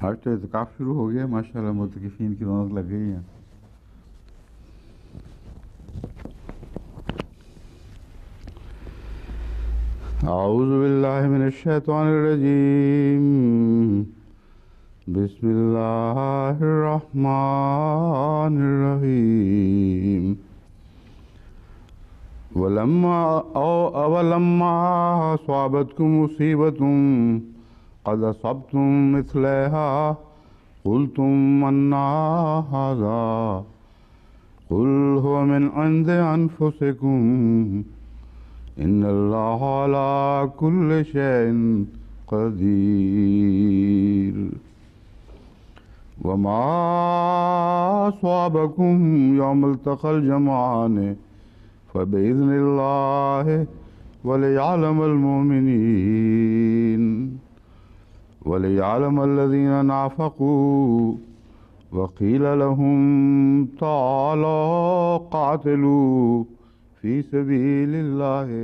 आज तो इत्काफ शुरू हो गया माशाल्लाह, मुतकिफीन की रौनक लग गई है। आऊज़ु बिल्लाहि मिनश शैतानिर रजीम। बिस्मिल्लाहिर रहमानिर रहीम। अवलम्मा स्वाबतकुम मुसीबतुम क़द असबतुम मिस्लहा क़ुल्तुम अन्ना हाज़ा क़ुल हुवा मिन इंदि अनफुसिकुम इन्नल्लाह अला कुल्लि शैइन क़दीर। वमा अस्वाबकुम यौमल तक़ल जमआन फ़बिइज़्निल्लाहि वलियअलमल मुमिनीन वलियअलमल्लज़ीना नाफ़क़ू वक़ील लहुम तालू क़ातिलू फ़ी सबीलिल्लाहि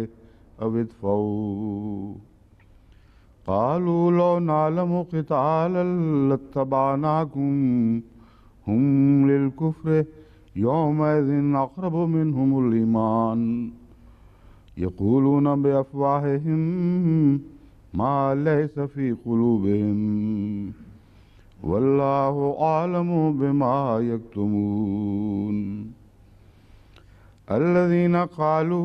अव इदफ़ऊ क़ालू लौ नअलमु क़ितालन लत्तबअनाकुम हुम लिल-कुफ़्रि यौमइज़िन अक़रबु मिनहुमुल ईमान यक़ूलून बिअफ़वाहिहिम मा लैस फ़ी क़ुलूबिहिम वल्लाहु आलमु बिमा यक्तुमून। अल्लज़ीना क़ालू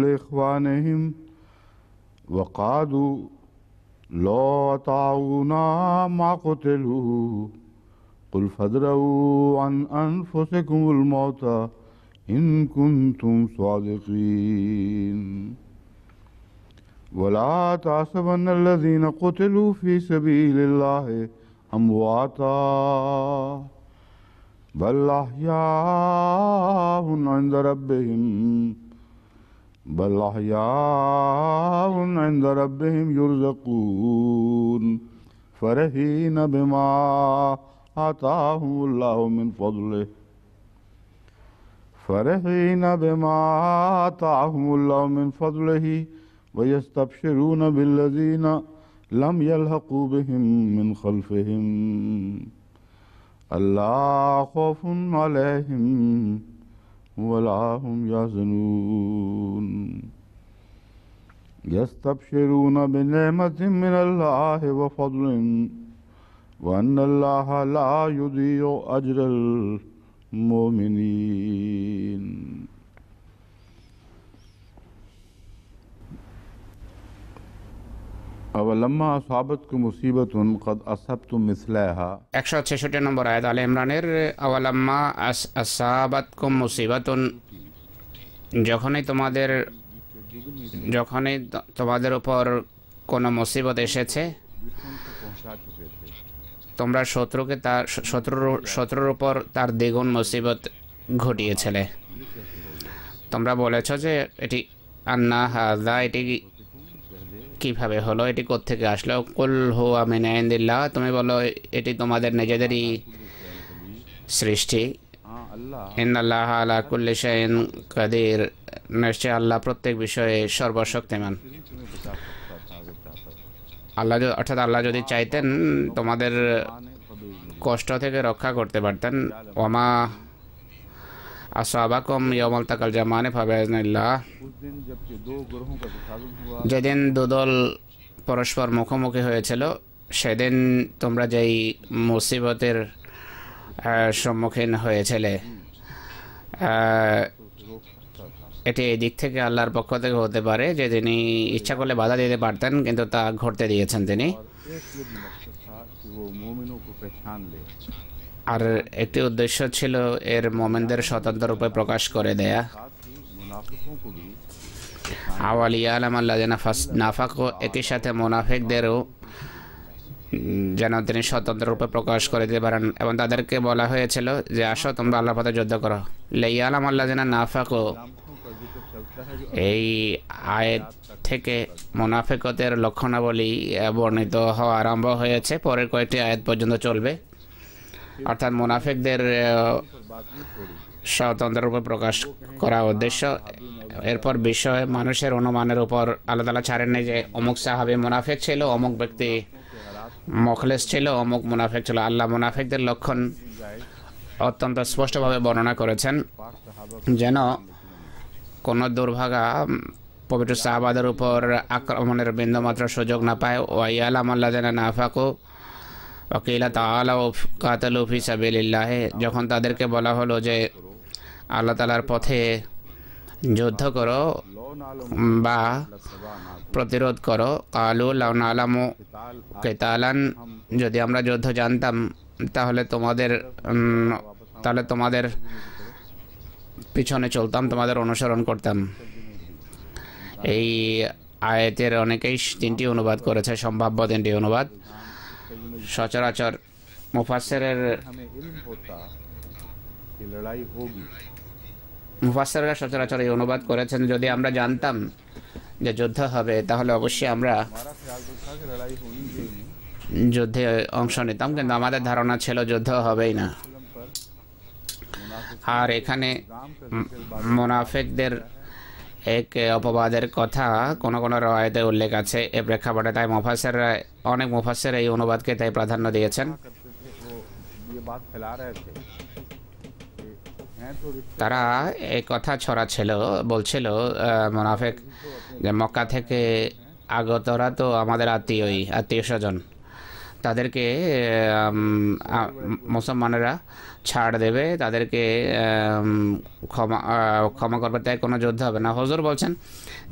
लिइख़वानिहिम वक़ादू लौ अताऊना मा क़ुतिलू क़ुल फ़द्रऊ अन अनफ़ुसिकुमुल मौता इन कुन्तुम स्वादिक़ीन। वला तहसबन्नल्लज़ीना क़ुतिलू फ़ी सबीलिल्लाहि अम्वाता बल अहयाउन इंद रब्बिहिम युरज़क़ून फ़रहीन बिमा आताहुमुल्लाहु मिन फ़ज़लिही वयस्तबशिरून बिल्लज़ीना लम यल्हक़ू बिहिम मिन ख़ल्फ़िहिम अल्ला ख़ौफ़ुन अलैहिम वला हुम यहज़नून। यस्तबशिरून बिनिअमतिम मिनल्लाहि व फ़ज़लिन व अन्नल्लाह ला युज़ीअु अज्रल मोमिनीन। अवलम्मा असाबतकुम मुसीबतुन क़द असबतुम मिस्लहा। 166 নম্বর আয়াত আলে ইমরানের। আওয়ালাম্মা আসাবাতকুম মুসিবাতুন, যখনই তোমাদের উপর কোনো মুসিবত এসেছে, তোমরা শত্রুর উপর তার দ্বিগুণ মুসিবত ঘটিয়েছিলে। তোমরা বলেছ যে এটি আন্না হাযা, এটি কিভাবে হলো, এটি কোত্থেকে আসলো। কুল হুয়া মিন ইনদিল্লাহ, তুমি বলো এটি তোমাদের নিজেদেরই সৃষ্টি। ইন্নাল্লাহা আলা কুল্লি শাইইন কাদির, নিশ্চয় আল্লাহ প্রত্যেক বিষয়ে সর্বশক্তিমান। অর্থাৎ আল্লাহ যদি চাইতেন তোমাদের কষ্ট থেকে রক্ষা করতে পারতেন। ওমা আসাবাকুম ইয়াউমাল তাকাল জামানে ফাবিইজনিল্লাহ, যেদিন দুদল পরস্পর মুখোমুখি হয়েছিল সেদিন তোমরা যেই মুসিবতের সম্মুখীন হয়েছিলে, এটি এই দিক থেকে আল্লাহর পক্ষ থেকে হতে পারে যে তিনি ইচ্ছা করলে বাধা দিতে পারতেন, কিন্তু তা ঘটতে দিয়েছেন তিনি। আর একটি উদ্দেশ্য ছিল এর মোমেনদের স্বতন্ত্র রূপে প্রকাশ করে দেয়া। আওয়ালিয়ালাম আল্লাযিনা নাফাকু, একই সাথে মুনাফিকদেরও যেন তিনি স্বতন্ত্র রূপে প্রকাশ করে দিতে পারেন। এবং তাদেরকে বলা হয়েছিল যে আসো তোমরা আল্লাহর পথে যুদ্ধ করো। লিয়ালাম আল্লাযিনা নাফাকু, এই আয়াত থেকে মুনাফিকদের লক্ষণাবলী বর্ণিত হওয়া আরম্ভ হয়েছে, পরের কয়েকটি আয়াত পর্যন্ত চলবে। অর্থাৎ মুনাফিকদের স্বতন্ত্র রূপে প্রকাশ করা উদ্দেশ্য। এরপর বিষয় মানুষের অনুমানের উপর আল্লাহ তাআলা ছাড়েননি যে অমুক সাহাবী মুনাফিক ছিল, অমুক ব্যক্তি মুখলেস ছিল, অমুক মুনাফিক ছিল। আল্লাহ মুনাফিকদের লক্ষণ অত্যন্ত স্পষ্টভাবে বর্ণনা করেছেন, पाक सहाबा যেন কোনো দুর্ভাগা পবিত্র সাহাবাদের উপর আক্রমণের বিন্দুমাত্র সুযোগ না পায়। ওয়াইয়ালাম আল্লাহ যেন নাফাকু ওয়াকিলা তাআলাউ কাতালু ফি সাবিলিল্লাহ, যখন তাদেরকে বলা হলো যে আল্লাহ তাআলার পথে যুদ্ধ করো लो नालो বা सबाना প্রতিরোধ করো, কালু লাউ নালামু किताल কেতালান, যদি আমরা যুদ্ধ জানতাম তাহলে তোমাদের পিছনে চলতাম, তোমাদের অনুসরণ করতাম। এই আয়াতের অনেকেই তিনটি অনুবাদ করেছে, সম্ভাব্য তিনটি অনুবাদ। সচরাচর মুফাসসিরের हमें इल्म होता कि लड़ाई होगी, মুফাসসিররা সচরাচর এই অনুবাদ করেছেন, যদি আমরা জানতাম যে যুদ্ধ হবে তাহলে অবশ্যই আমরা हमारा ख्याल तो था कि लड़ाई होनी ही नहीं। যুদ্ধে অংশ নিতাম, কিন্তু আমাদের ধারণা ছিল যুদ্ধ হবেই না। फिल्म पर मुनाफिक আর এখানে काम का जिक्र মুনাফিকদের এক অপবাদের কথা কোন কোন রওয়ায়াতে উল্লেখ আছে। এ প্রেক্ষাপটে তাই অনেক মুফাসসির এই অনুবাদকে তাই প্রাধান্য দিয়েছেন। करते थे, वो ये बात फैला रहे थे कि हैं तो रिश्ते তারা এই কথা ছড়াচ্ছিল, বলছিল মুনাফিক যে মক্কা থেকে আগতরা তো আমাদের আত্মীয় স্বজন, তাদেরকে মুসলমানেরা ছাড় দেবে, তাদেরকে ক্ষমা করবে, তাই কোনো যুদ্ধ হবে না। হুজুর বলছেন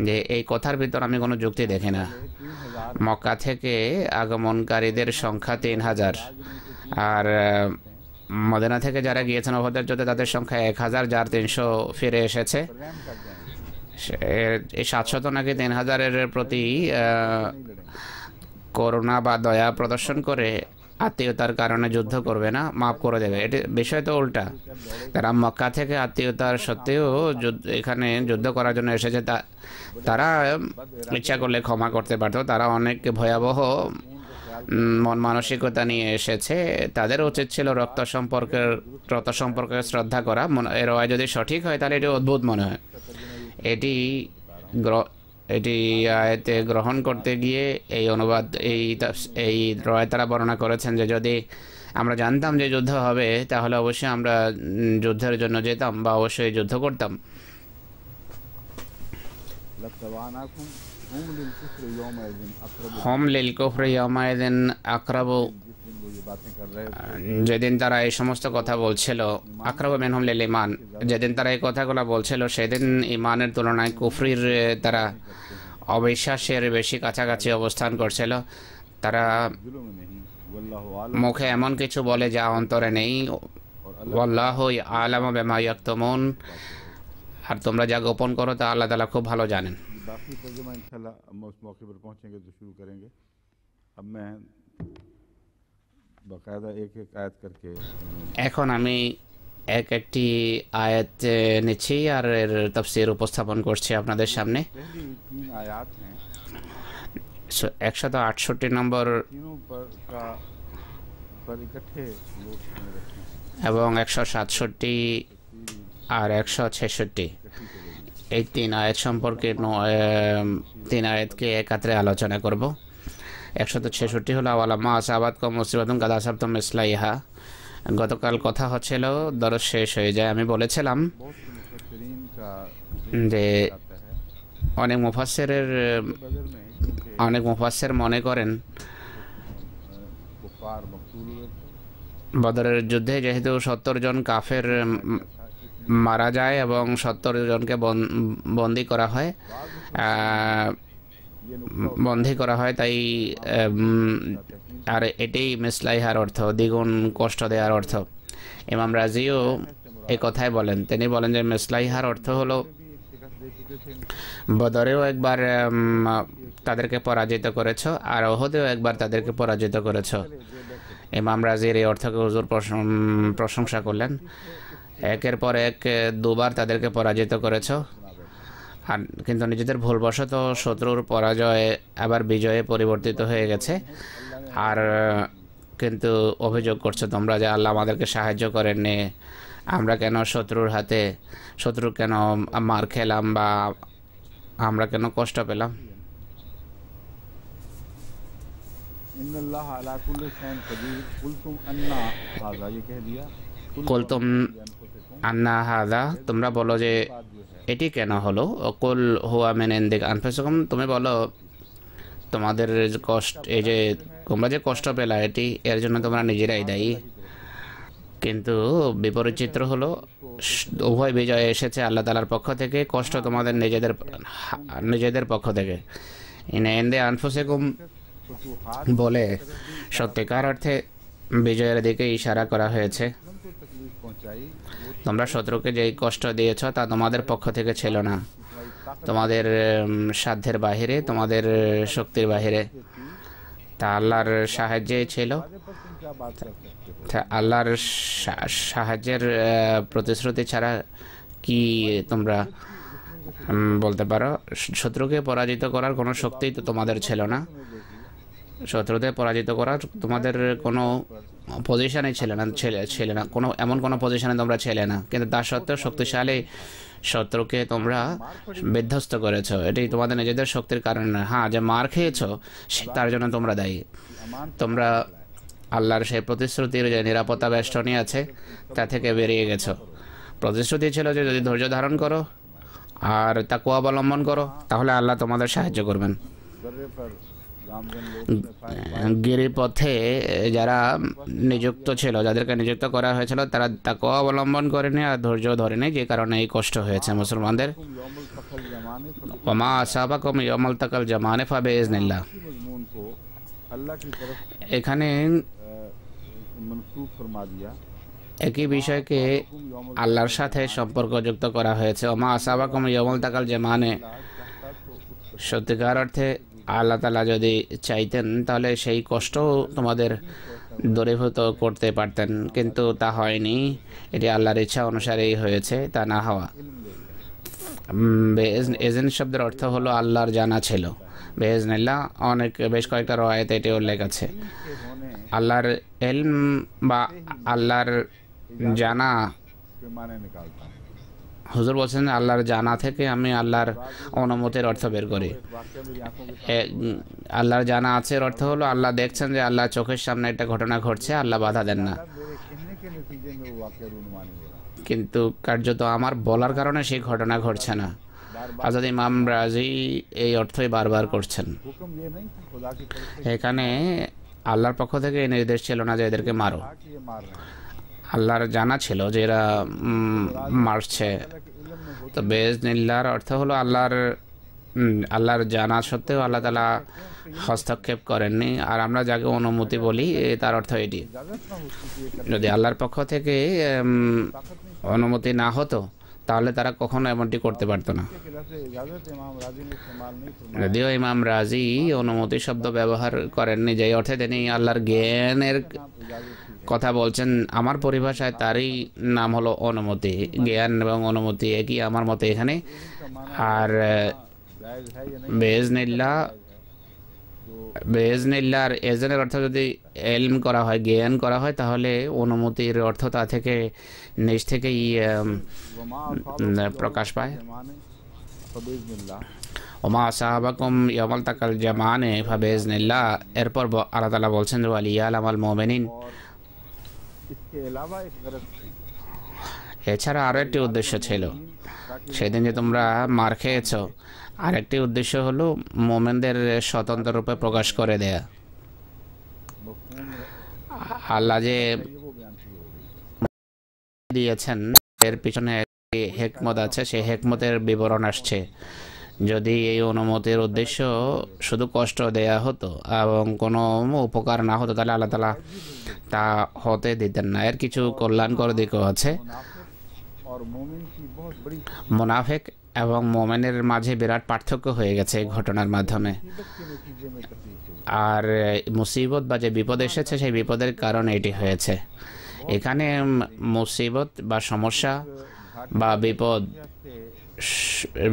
যে এই কথার ভিতর আমি কোনো যুক্তি দেখি না। 3000 মক্কা থেকে আগমনকারীদের সংখ্যা 3000, আর মদিনা থেকে যারা গিয়েছেন ওদের যুদ্ধে তাদের সংখ্যা 1000, যার 300 ফিরে এসেছে। प्रेम कर जाएंगे, এই 700 নাকি 3000-এর প্রতি করুণা বা দয়া প্রদর্শন করে আত্মীয়তার কারণে যুদ্ধ করবে না, মাফ করে দেবে। এটি বিষয় তো উল্টা। তারা মক্কা থেকে আত্মীয়তার সত্ত্বেও এখানে যুদ্ধ করার জন্য এসেছে, তারা ইচ্ছা করলে ক্ষমা করতে পারতো। তারা অনেক ভয়াবহ মন মানসিকতা নিয়ে এসেছে। তাদের উচিত ছিল রক্ত সম্পর্কে শ্রদ্ধা করা। এর রায় যদি সঠিক হয় তাহলে এটি অদ্ভুত মনে হয়। এটি আয়াতে গ্রহণ করতে গিয়ে এই অনুবাদ এই রায় তারা বর্ণনা করেছেন যে যদি আমরা জানতাম যে যুদ্ধ হবে তাহলে অবশ্যই আমরা যুদ্ধের জন্য যেতাম বা অবশ্যই যুদ্ধ করতাম। लतवानाकुम हुम लिलकुफ्र यौमइज़िन अक़रब, হুম লিল কুফরি ইয়াউমাইযিন আকরাবু, जिस दिन वो ये बातें कर रहे थे, যেদিন তারা এই সমস্ত কথা বলছিল, আকরাবু মিনহুম লিল ঈমান, যেদিন তারা এই কথাগুলো বলছিল সেদিন ঈমানের তুলনায় কুফরির তারা অবিশ্বাসের বেশি কাছাকাছি অবস্থান করছিল। তারা जुल्म नहीं, वल्लाहु आलम, মুখে এমন কিছু বলে যা অন্তরে নেই। ওয়াল্লাহু আ'লামু বিমা ইয়াকতুমুন, আর তোমরা যা গোপন করো তা আল্লাহ তাআলা খুব ভালো জানেন। बाकी तर्जुमा इंशाल्लाह हम उस मौके पर पहुंचेंगे तो शुरू करेंगे। अब मैं बाकायदा एक एक आयत करके এখন আমি একটি आयत নিচ্ছি আর এর তাফসীর উপস্থাপন করছি আপনাদের সামনে। पहली 3 आयत हैं, 168 নম্বর तीनों पर इकट्ठे नोट में रखे हैं, এবং 167 আর 166, এই 3 আয়াত সম্পর্কে 3 আয়াতকে একাত্রে আলোচনা করব। 166 হলো ওয়ালামা আসাবাতকুম মুসিবাতুন কাদ আসাবতুম মিসলাইহা। গতকাল কথা হচ্ছিল, দরস শেষ হয়ে যায়। আমি বলেছিলাম बहुत से मुफस्सिरीन का যে आता है অনেক बदर में, क्योंकि অনেক মুফাসসির মনে করেন कुफार मकतूल हुए थे, বদরের যুদ্ধে যেহেতু 70 জন কাফের মারা যায় এবং 70 জনকে বন্দী করা হয়, বন্দী করা হয়, তাই আর এটাই মিসলাইহার অর্থ, দ্বিগুণ কষ্ট দেওয়ার অর্থ। ইমাম রাজিও এই কথাই বলেন। তিনি বলেন যে মিসলাইহার অর্থ হলো বদরেও একবার তাদেরকে পরাজিত করেছ আর ওহদেও একবার তাদেরকে পরাজিত করেছ। ইমাম রাজির এই অর্থকে হুজুর প্রশংসা করলেন। একের পর এক দুবার তাদেরকে পরাজিত করেছ, আর কিন্তু নিজেদের ভুলবশত শত্রুর পরাজয় আবার বিজয়ে পরিবর্তিত হয়ে গেছে। আর কিন্তু অভিযোগ করছো তোমরা যে আল্লাহ আমাদেরকে সাহায্য করেননি, আমরা কেন শত্রু কেন মার খেলাম বা আমরা কেন কষ্ট পেলাম। इन्नल्लाह अला कुल्लि शैइन कदीर कुलतुम अन्ना हाजा ये कह दिया কুলতুম আন্না হাদা, তোমরা বলো যে बात जो है এটি কেন হলো। কুল হুয়া মিন ইনদিক আনফুসিকুম, তুমি বলো তোমাদের যে কষ্ট, এই যে তোমরা যে কষ্ট পেলা এটি এর জন্য তোমরা নিজেরাই দায়ী। কিন্তু বিপরীত চিত্র হলো উভয় বিজয় এসেছে আল্লাহ তাআলার পক্ষ থেকে, কষ্ট তোমাদের নিজেদের পক্ষ থেকে। ইনদে আনফুসিকুম फतूहात বলে সত্যিকার অর্থে বিজয়ের দিকে ইশারা করা হয়েছে। को तकलीफ पहुंचाई वो তোমরা শত্রুকে যেই কষ্ট দিয়েছ তা তোমাদের পক্ষ থেকে ছিল না, তোমাদের সাধ্যের বাহিরে, তোমাদের শক্তির বাহিরে, তা আল্লাহর সাহায্যেই ছিল। वादे पर तुम क्या बात कर सकते हो। তা আল্লাহর সাহায্যের প্রতিশ্রুতি ছাড়া কি তোমরা বলতে পারো? শত্রুকে পরাজিত করার কোনো শক্তি তো তোমাদের ছিল না, শত্রুদের পরাজিত করার তোমাদের কোনো পজিশনে ছিল না, কোনো এমন কোনো পজিশনে তোমরা ছিলে না, কিন্তু তা সত্ত্বেও শক্তিশালী শত্রুকে তোমরা বিধ্বস্ত করেছো। এটি তোমাদের নিজেদের শক্তির কারণে না। হ্যাঁ, যে মার খেয়েছো তার জন্য তোমরা দায়ী। তোমরা আল্লাহর সেই প্রতিশ্রুতির যে নিরাপত্তা বেষ্টনী আছে তা থেকে বেরিয়ে গেছো। প্রতিশ্রুতি ছিল যে যদি ধৈর্য ধারণ করো আর তাকওয়া অবলম্বন করো তাহলে আল্লাহ তোমাদের সাহায্য করবেন। दर्रे पर गामजन लोग গিরিপথে যারা নিযুক্ত ছিল, যাদেরকে নিযুক্ত করা হয়েছিল, তারা তাকওয়া অবলম্বন করেনি আর ধৈর্য ধরেনি, যে কারণে এই কষ্ট হয়েছে মুসলমানদের। यौमुल फखल जमाने ওমা আসাবাকুম ইয়াউমুল তাকাল জামানে ফাবিইজনিল্লাহ। की मजमून को अल्लाह की तरफ এখানে मनसूब फरमा दिया। একই বিষয়কে আল্লাহর সাথে সম্পর্কযুক্ত করা হয়েছে। ওমা আসাবাকুম ইয়াউমুল তাকাল জামানে, সত্যিকার অর্থে আল্লাহ তাআলা যদি চাইতেন তাহলে সেই কষ্ট তোমাদের দূরীভূত করতে পারতেন, কিন্তু তা হয়নি। এটি আল্লাহর ইচ্ছা অনুসারেই হয়েছে, তা না হওয়া। এজেন শব্দের অর্থ হলো আল্লাহর জানা ছিল। বেইজনিল্লাহ বেশ কয়েকটা রয়াতে এটি উল্লেখ আছে। আল্লাহর ইলম বা আল্লাহর জানা, पैमाने निकालता हूँ। হুজুর বলছেন আল্লাহর জানা থেকে আমি আল্লাহর অনুমতির অর্থ বের করি। वाकया मेरी आंखों के আল্লাহর জানা আছে এর অর্থ হলো আল্লাহ দেখছেন যে আল্লাহ চোখের সামনে একটা ঘটনা ঘটছে, আল্লাহ বাধা দেন না, सामने मेरे कहने के नतीजे में वो वाकया रूनुमानी हो रहा কিন্তু কার্যত আমার বলার কারণে সেই ঘটনা ঘটছে না। হযরত ইমাম রাজি এই অর্থই বারবার করছেন। है। हुक्म ये नहीं कि खुदा की तरफ से এখানে আল্লাহর পক্ষ থেকে এই নির্দেশ ছিল না যে এদেরকে মারো। कहा कि ये मार रहे हैं। আল্লাহর জানা ছিল যে এরা মারছে। अल्लाह के इल्म में होते তো বেইজনিল্লাহর অর্থ হলো আল্লাহর জানা সত্ত্বেও আল্লাহ তাআলা হস্তক্ষেপ করেননি। আর আমরা যাকে অনুমতি বলি তার অর্থ এটি। इजाजत ना होती कि ये যদি আল্লাহর পক্ষ থেকে অনুমতি না হতো তাহলে তারা কখনো এমনটি করতে পারতো না। के लफ्ज़ इजाजत इमाम राजी ने इस्तेमाल नहीं फरमाया। যদিও ইমাম রাজি অনুমতি শব্দ ব্যবহার করেননি, যে অর্থে তিনি আল্লাহর জ্ঞানের इजाजत थी কথা বলছেন, আমার পরিভাষায় তারই নাম হলো অনুমতি। জ্ঞান এবং অনুমতি একই আমার মতে এখানে। আর जायज़ है या नहीं বেইজনিল্লাহর এজনের অর্থ যদি ইলম করা হয়, জ্ঞান করা হয়, তাহলে অনুমতির অর্থ তা থেকে নিজ থেকেই প্রকাশ পায়। जमाने फबीज़निल्लाह ওমা সাহাবাকুম ইয়াউমাল তাকাল জামানে ফাবিইজনিল্লাহ। এরপর আল্লাহ তাআলা বলছেন ওয়ালিয়ালামাল মুমিনিন। और इसके अलावा एक गरज थी এছাড়া আরও একটি উদ্দেশ্য ছিল। সেদিন যে তোমরা মার খেয়েছ, আরেকটি উদ্দেশ্য হলো মোমেনদের স্বতন্ত্র রূপে প্রকাশ করে দেয়া। मफ़हूम আল্লাহ যে ये वो बयान शुरू हो गई। দিয়েছেন এর পিছনে একটি হেকমত আছে, সেই হেকমতের বিবরণ আসছে। যদি এই অনুমতির উদ্দেশ্য শুধু কষ্ট দেয়া হতো এবং কোনো উপকার না হতো তাহলে আল্লাহ তাআলা তা হতে দিতেন না। এর কিছু কল্যাণকর দিকও আছে। मुनाफिक और मोमिन की बहुत बड़ी মুনাফিক এবং মোমেনের মাঝে বিরাট পার্থক্য হয়ে গেছে এই ঘটনার মাধ্যমে। मुसीबत के नतीजे में तकलीफ हुई। আর মুসিবত বা যে বিপদ এসেছে সেই বিপদের কারণে এটি হয়েছে। এখানে মুসিবত বা সমস্যা বা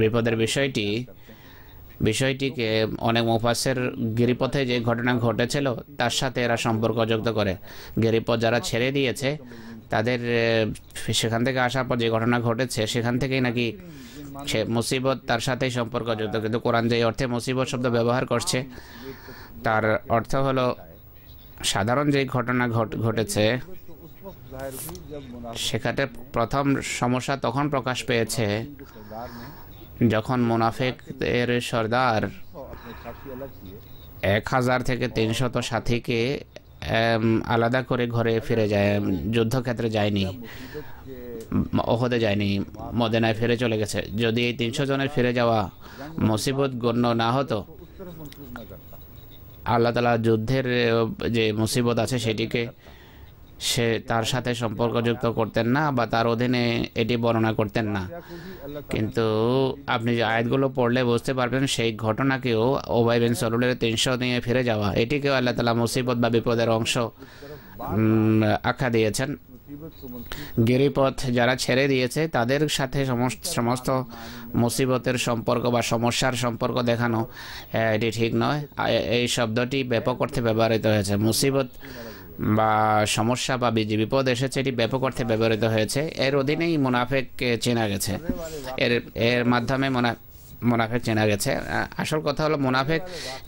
বিপদের বিষয়টিকে অনেক মুফাসসির গিরিপথে যে ঘটনা ঘটেছিল তার সাথে এরা সম্পর্কযুক্ত করে। গিরিপথ যারা ছেড়ে দিয়েছে তাদের সেখান থেকে আসার পর যে ঘটনা ঘটেছে সেখান থেকেই নাকি সে মুসিবত তার সাথেই সম্পর্কযুক্ত। কিন্তু কোরআন যে অর্থে মুসিবত শব্দ ব্যবহার করছে তার অর্থ হলো সাধারণ যে ঘটনা ঘটেছে तो उस वक्त जाहिर हुई जब मुनाफिक সেখানে প্রথম সমস্যা তখন প্রকাশ পেয়েছে के सरदार ने যখন মুনাফিকদের সর্দার अपने साथी अलग किए 1000 থেকে 300 সাথীকে আলাদা করে ঘরে ফিরে যায়, যুদ্ধক্ষেত্রে যায়নি, मुसीबत के ওহদে যায়নি, মদিনায় ফিরে চলে গেছে। যদি এই 300 জনের ফিরে যাওয়া মুসিবত গণ্য না হতো, उस तरफ मंसूब न करता। আল্লাহ তাআলা যুদ্ধের যে মুসিবত আছে সেটিকে সে তার সাথে সম্পর্কযুক্ত করতেন না বা তার অধীনে এটি বর্ণনা করতেন না। या को भी अल्लाह কিন্তু আপনি যে আয়াতগুলো পড়লে বুঝতে পারবেন সেই ঘটনাকেও উবাই বিন সালুলের 300 নিয়ে ফিরে যাওয়া, এটিকেও আল্লাহ তাআলা মুসিবত বা বিপদের অংশ আখ্যা দিয়েছেন। मुसीबत को मंसूब গিরিপথ যারা ছেড়ে দিয়েছে তাদের সাথে সমস্ত মুসিবতের সম্পর্ক বা সমস্যার সম্পর্ক দেখানো এটি ঠিক নয়। এই শব্দটি ব্যাপক অর্থে ব্যবহৃত হয়েছে। মুসিবত বা সমস্যা বা যে বিপদ এসেছে এটি ব্যাপক অর্থে ব্যবহৃত হয়েছে। এর অধীনেই মুনাফিককে চেনা গেছে, এর মাধ্যমে মুনাফিক চেনা গেছে। আসল কথা হলো মুনাফিক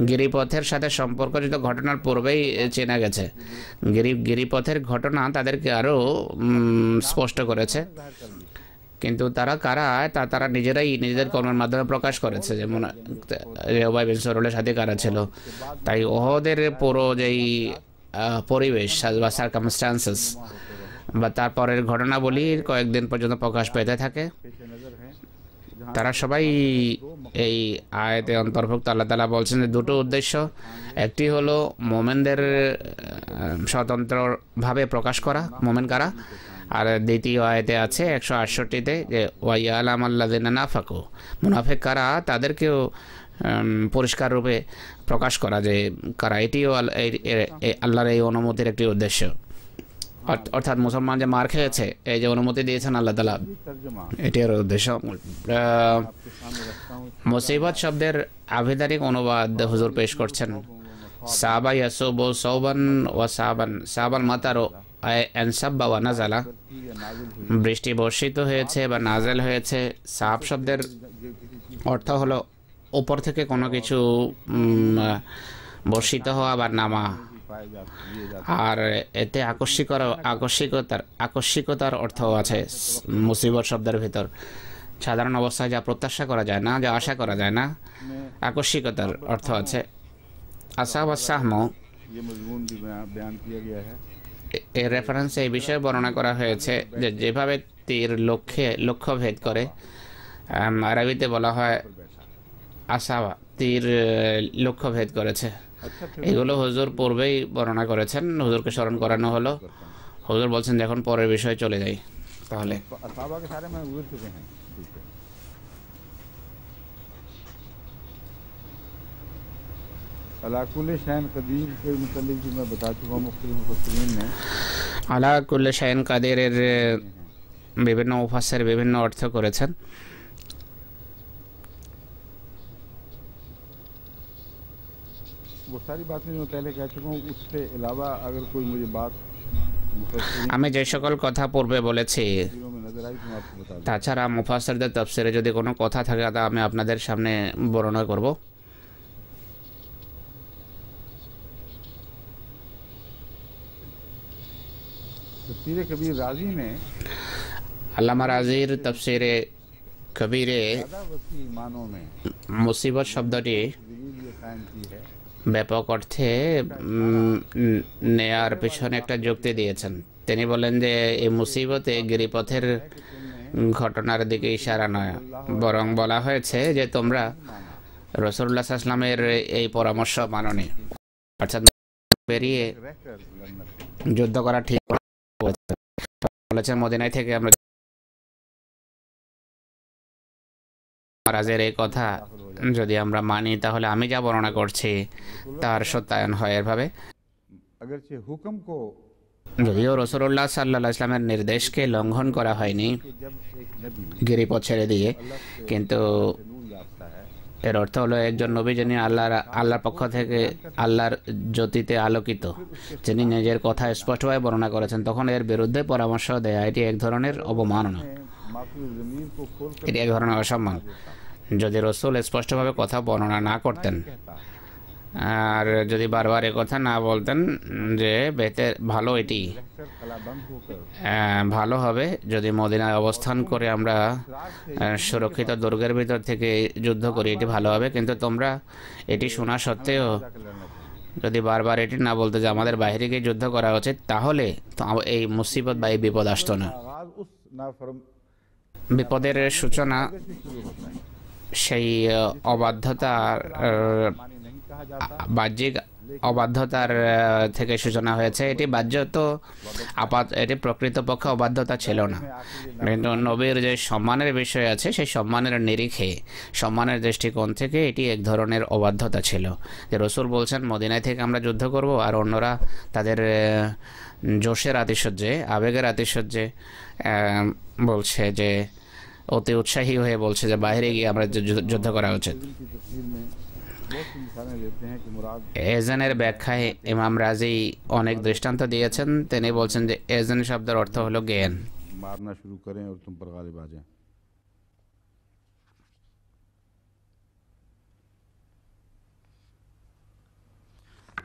গিরিপথের সাথে সম্পর্কিত ঘটনার পূর্বেই চেনা গেছে। গিরিপথের ঘটনা তাদেরকে আরও স্পষ্ট করেছে, কিন্তু তারা কারা তারা নিজেরাই নিজেদের কর্মের মাধ্যমে প্রকাশ করেছে। যেমন উবাই বিন সালুলের সাথে কারা ছিল। তাই ওহদের পুরো যেই পরিবেশ বা সার্কামস্টান্সেস বা তারপরের ঘটনাবলী কয়েকদিন পর্যন্ত প্রকাশ পেতে থাকে। पेश नजर है তারা সবাই এই আয়াতে অন্তর্ভুক্ত। আল্লাহ তাআলা বলছেন যে দুটো উদ্দেশ্য, একটি হলো মোমেনদের স্বতন্ত্রভাবে প্রকাশ করা, মোমেন কারা, আর দ্বিতীয় আয়াতে আছে 168তে যে ওয়াইয়ালাম আল্লাযিনা নাফাকু, মুনাফিক কারা তাদেরকেও পরিষ্কার রূপে প্রকাশ করা যে কারা। এটিও আল্লাহর এই অনুমতির একটি উদ্দেশ্য। অর্থাৎ মুসলমান যে মার খেয়েছে এই যে অনুমতি দিয়েছেন আল্লাহ তাআলা, तर्जुमा এটি ওর উদ্দেশ্য। आपके सामने रखता हूँ। মুসিবত শব্দের আভিধানিক অনুবাদ হুজুর পেশ করছেন। সাবা ইয়াসুবু সাওবান ওয়া সাবান, সাবাল মাতারো আনসাব্বা ওয়া নাজালা, या नाजिल हुई বৃষ্টি বর্ষিত হয়েছে বা নাজেল হয়েছে। সাব শব্দের অর্থ হলো উপর থেকে কোনো কিছু বর্ষিত হওয়া বা নামা, पाए जाते लिए जाते আর এতে আকস্মিকতার অর্থ আছে মুসিবত শব্দের ভিতর। সাধারণ অবস্থায় যা প্রত্যাশা করা যায় না, যা আশা করা যায় না, আকস্মিকতার অর্থ আছে। আসাব আসাহম ये मजमून भी बयान किया गया है। এর রেফারেন্সে এই বিষয়ে বর্ণনা করা হয়েছে যে যেভাবে তীর লক্ষ্য ভেদ করে, আরবিতে বলা হয় আসাবা, তীর লক্ষ্য ভেদ করেছে। अच्छा এগুলো হুজুর পূর্বেই বর্ণনা করেছেন, হুজুরকে স্মরণ করানো হলো। হুজুর বলছেন যখন পরের বিষয়ে চলে যাই তাহলে। तो असाबा के सारे में गुजर चुके हैं। ठीक है। अलाकुल शैन कदीर के मुतालिक भी मैं बता चुका हूँ मुख्तलिफ मुफस्सिरीन ने আলা কুল্লি শাইন কাদিরের বিভিন্ন মুফাসসির বিভিন্ন অর্থ করেছেন। वो सारी बातें जो मैं पहले कह चुका हूँ उससे अलावा अगर कोई मुझे बात मुफस्सिरीन আমি যে সকল কথা পূর্বে বলেছি में नजर आई तो मैं आपको बता दूँ। তাছাড়া মুফাসসিরদের তাফসীরে যদি কোনো কথা থাকে তা আমি আপনাদের সামনে বর্ণনা করব। तफसीर कबीर राजी ने আল্লামা রাজির তাফসীরে কবিরে ज़्यादा वसी मानों में মুসিবত শব্দটি दलील ये कायम की है ব্যাপক অর্থে নেয়ার পিছনে একটা যুক্তি দিয়েছেন। তিনি বলেন যে এই মুসিবতে গিরিপথের ঘটনার দিকে ইশারা নয়, বরং বলা হয়েছে যে তোমরা রাসূলুল্লাহ সাল্লাল্লাহু আলাইহি ওয়াসাল্লামের এই পরামর্শ মাননি, অর্থাৎ বেরিয়ে रहकर लड़ना যুদ্ধ করা ঠিক বলেছেন। মদিনায় থেকে আমরা মহারাজের এই কথা যদি আমরা মানি তাহলে আমি যা বর্ণনা করছি তার সত্যায়ন হয় এভাবে। अगरचे हुक्म को যদিও রাসূলুল্লাহ সাল্লাল্লাহু আলাইহি ওয়াসাল্লামের নির্দেশকে লঙ্ঘন করা হয়নি कि जब एक नबी গিরিপথ ছেড়ে দিয়ে, কিন্তু नूर याफ्ता है এর অর্থ হলো একজন নবী যিনি আল্লাহর পক্ষ থেকে আল্লাহর জ্যোতিতে আলোকিত, যিনি নিজের কথা স্পষ্টভাবে বর্ণনা করেছেন, তখন এর বিরুদ্ধে পরামর্শ দেয়া এটি এক ধরনের অবমাননা, माफी ज़मीर को खोल कर এটি এক ধরনের অসম্মান। যদি রসুল স্পষ্টভাবে কথা বর্ণনা না করতেন, कहता আর যদি বারবার এ কথা না বলতেন যে বেতের ভালো এটি लश्कर कलाबंद होकर ভালো হবে যদি মদিনায় অবস্থান করে আমরা সুরক্ষিত দুর্গের ভিতর থেকে যুদ্ধ করি, এটি ভালো হবে। কিন্তু তোমরা এটি শোনা সত্ত্বেও जाकर लड़ना चाहिए। যদি বারবার এটি না বলতে যে আমাদের বাইরে গিয়ে যুদ্ধ করা উচিত, তাহলে তো এই মুসিবত বা এই বিপদ আসতো না। आगाज उस नाफरम বিপদের সূচনা से शुरू होता है। সেই অবাধ্যতার मानी नहीं कहा जाता, বাহ্যিক অবাধ্যতার থেকে সূচনা হয়েছে। এটি বাহ্যত এটি প্রকৃতপক্ষে অবাধ্যতা ছিল না, কিন্তু নবীর যে সম্মানের বিষয় আছে সেই সম্মানের নিরিখে, সম্মানের দৃষ্টিকোণ থেকে এটি এক ধরনের অবাধ্যতা ছিল। যে রসুল বলছেন মদিনায় থেকে আমরা যুদ্ধ করব, আর অন্যরা তাদের জোশের আতিশয্যে, আবেগের আতিশয্যে বলছে যে অতি উৎসাহী হয়ে বলছে যে বাইরে গিয়ে আমরা যুদ্ধ করা উচিত। की तफसीर में बहुत सी मिसालें देते हैं कि मुराद এজেনের ব্যাখ্যায় ইমাম রাজি অনেক দৃষ্টান্ত দিয়েছেন। তিনি বলছেন যে এজেন শব্দের অর্থ হলো জ্ঞান। मारना शुरू करें और तुम पर गालिब आ जाएं।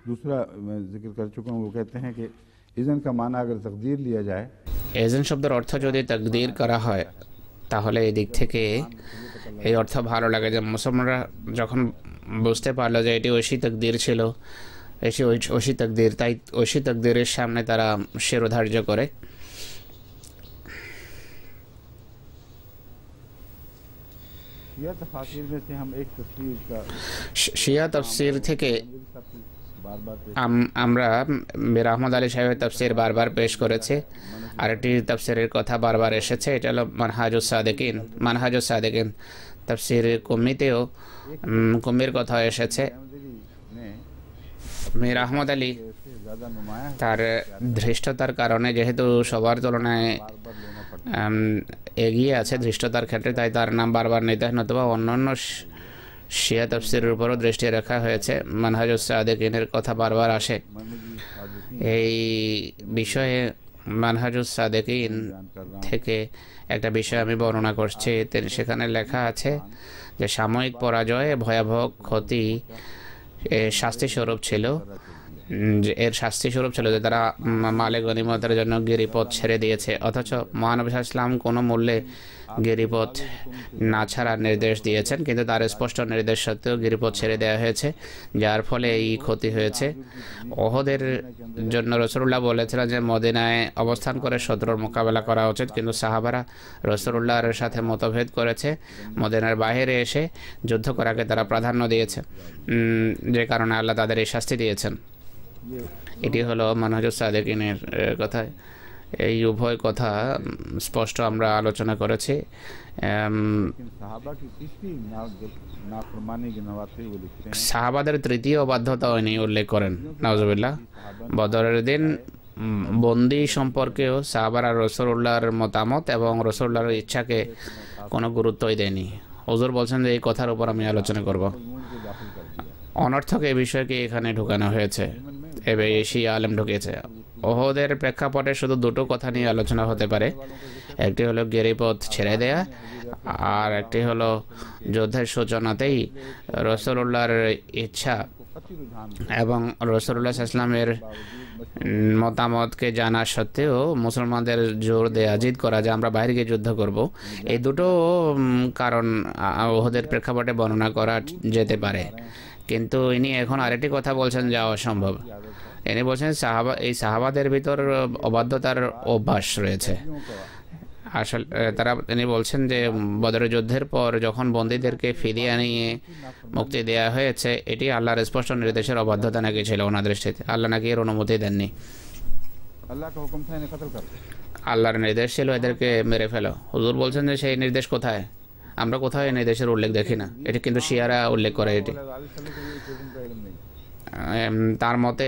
दूसरा मैं जिक्र कर चुका हूँ, वो कहते हैं कि इज़न का माना अगर तकदीर लिया जाए এজেন শব্দের অর্থ যদি তাকদীর করা হয়, তাহলে এই দিক থেকে এই অর্থ ভালো লাগে যে মুসলমানরা যখন বুঝতে পারলো যে এটি ঐশী তাকদীর ছিল, এসে ঐশী তাকদীর, তাই ঐশী তাকদীরের সামনে তারা শিরোধার্য করে। शिया तफासिर में से हम एक तफसीर का শিয়া তাফসীর থেকে बार बार আমরা মীর আহমদ আলী সাহেবের তাফসীর বারবার পেশ করেছে। আরেকটি তাফসীরের কথা বারবার এসেছে, এটা হলো মানহাজুস সাদেকিন। তাফসীর কুম্মিতেও কুম্মির কথা এসেছে। ने মীর আহমদ আলী से ज़्यादा नुमाया তার ধৃষ্টতার কারণে, যেহেতু সবার তুলনায় बार बार लेना पड़ता এগিয়ে আছে ধৃষ্টতার ক্ষেত্রে, তাই তার নাম বারবার নিতে হয়। নতুবা অন্যান্য শিয়া তাফসীরের উপরও দৃষ্টি রাখা হয়েছে, মানহাজুস সাদেকিনের কথা বারবার আসে। मनहजी सादिकीन এই বিষয়ে মানহাজুস সাদেকিন থেকে একটা বিষয় আমি বর্ণনা করছি। সেখানে লেখা আছে যে সাময়িক পরাজয় ভয়াবহ ক্ষতি শাস্তি স্বরূপ ছিল, যে এর শাস্তি স্বরূপ ছিল যে তারা মালে গনিমতের জন্য গিরিপথ ছেড়ে দিয়েছে, অথচ মহানবী সাল্লাল্লাহু আলাইহি ওয়াসাল্লাম কোনো মূল্যে গিরিপথ না ছাড়ার নির্দেশ দিয়েছেন, কিন্তু তার স্পষ্ট নির্দেশ সত্ত্বেও গিরিপথ ছেড়ে দেওয়া হয়েছে, যার ফলে এই ক্ষতি হয়েছে। ওহদের জন্য রাসূলুল্লাহ বলেছিলেন যে মদিনায় অবস্থান করে শত্রুর মোকাবেলা করা উচিত, কিন্তু সাহাবারা রাসূলুল্লাহর সাথে মতভেদ করেছে, মদিনার বাইরে এসে যুদ্ধ করাকে তারা প্রাধান্য দিয়েছে, যে কারণে আল্লাহ তাদের এই শাস্তি দিয়েছেন। এটি হলো মানহাজুস সাদেকিনের কথা। এই উভয় কথা স্পষ্ট আমরা আলোচনা করেছি। लेकिन सहाबा की तीसरी नाफरमानी के नवाते वो लिखते हैं সাহাবাদের তৃতীয় বাধ্যতা উনি উল্লেখ করেন, নাউজুবিল্লাহ। বদরের দিন বন্দি সম্পর্কেও সাহাবারা রাসূলুল্লাহর মতামত এবং রাসূলুল্লাহর ইচ্ছাকে কোনো গুরুত্বই দেয়নি। হুজুর বলছেন যে এই কথার উপর আমি আলোচনা করব। मजमून को दाखिल कर दिया। অনর্থক এই বিষয়কে এখানে ঢুকানো হয়েছে, এবার শিয়া আলেম ঢুকেছে। ওহদের প্রেক্ষাপটে শুধু দুটো কথা নিয়ে আলোচনা হতে পারে, একটি হলো গিরিপথ ছেড়ে দেয়া, আর একটি হলো যুদ্ধের সূচনাতেই রাসূলুল্লাহর ইচ্ছা कति रुझान এবং রাসূলুল্লাহ সাল্লাল্লাহু আলাইহি ওয়াসাল্লামের মতামতকে জানা সত্ত্বেও মুসলমানদের জোর দেয়া জিদ করা যে আমরা বাইরে গিয়ে যুদ্ধ করব, এই দুটো কারণ ওহদের প্রেক্ষাপটে বর্ণনা করা যেতে পারে। কিন্তু ইনি এখন আরেকটি কথা বলছেন যা অসম্ভব। ইনি বলছেন এই সাহাবাদের ভিতর অবাধ্যতার অভ্যাস রয়েছে। আসলে তিনি বলছেন যে বদরের যুদ্ধের পর যখন বন্দীদেরকে ফিরিয়ে আনিয়ে মুক্তি দেওয়া হয়েছে, এটি আল্লাহর স্পষ্ট নির্দেশের অবাধ্যতা নাকি ছিল ওনার দৃষ্টিতে। আল্লাহ নাকি এর অনুমতি দেননি। अल्लाह का हुक्म था इन्हें कत्ल कर। আল্লাহর নির্দেশ ছিল এদেরকে মেরে ফেলো। হুজুর বলছেন যে সেই নির্দেশ কোথায়? আমরা কোথাও এই নির্দেশের উল্লেখ দেখি না। এটি কিন্তু শিয়ারা উল্লেখ করে এটি। তার মতে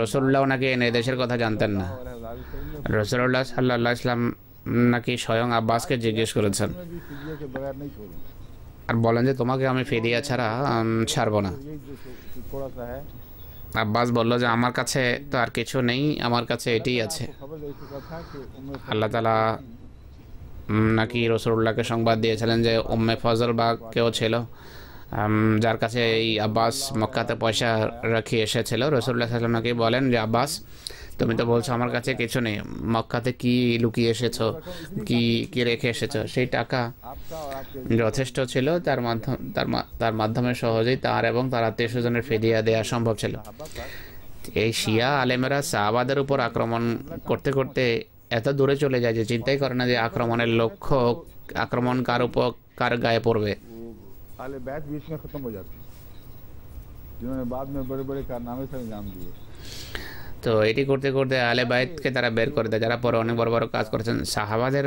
রাসূলুল্লাহ নাকি এই নির্দেশের কথা জানতেন না। রাসূলুল্লাহ সাল্লাল্লাহু আলাইহি ওয়াসাল্লাম নাকি স্বয়ং আব্বাসকে জিজ্ঞেস করেছেন के बगैर नहीं छोड़ूंगा। আর বলেন যে তোমাকে আমি ফিদিয়া ছাড়া ছাড়বো না। यही जो थोड़ा सा है আব্বাস বলল যে আমার কাছে তো আর কিছু নেই, আমার কাছে এটাই আছে। खबर दे चुका था कि আল্লাহ তাআলা নাকি রাসূলুল্লাহকে সংবাদ দিয়েছিলেন যে উম্মে ফজল বা কেউ ছিল যার কাছে এই আব্বাস মক্কাতে পয়সা রেখে এসেছিল, রাসূলুল্লাহ সাল্লাল্লাহু আলাইহি ওয়াসাল্লামকে বলেন যে আব্বাস, তুমি তো বলছো আমার কাছে কিছু নেই, মক্কাতে কি লুকিয়ে এসেছো, কি কি রেখে এসেছো? সেই টাকা आपका और आपके যথেষ্ট ছিল, তার মাধ্যমে সহজেই তার এবং তার আত্মীয় স্বজনের ফিদিয়া দেওয়া সম্ভব ছিল। सहाबा पर এই শিয়া আলেমেরা সাহাবাদের উপর আক্রমণ করতে করতে এত দূরে চলে যায় যে চিন্তাই করে না যে আক্রমণের লক্ষ্য আক্রমণ কার উপর, কার গায়ে পড়বে। वो आले बैत बीच में ख़त्म हो जाती है, जिन्होंने बाद में बड़े बड़े कारनामे से अंजाम दिए। তো এটি করতে করতে আলে বাইতকে তারা বের করে দেয়, যারা পরে অনেক বড় বড় কাজ করেছেন। সাহাবাদের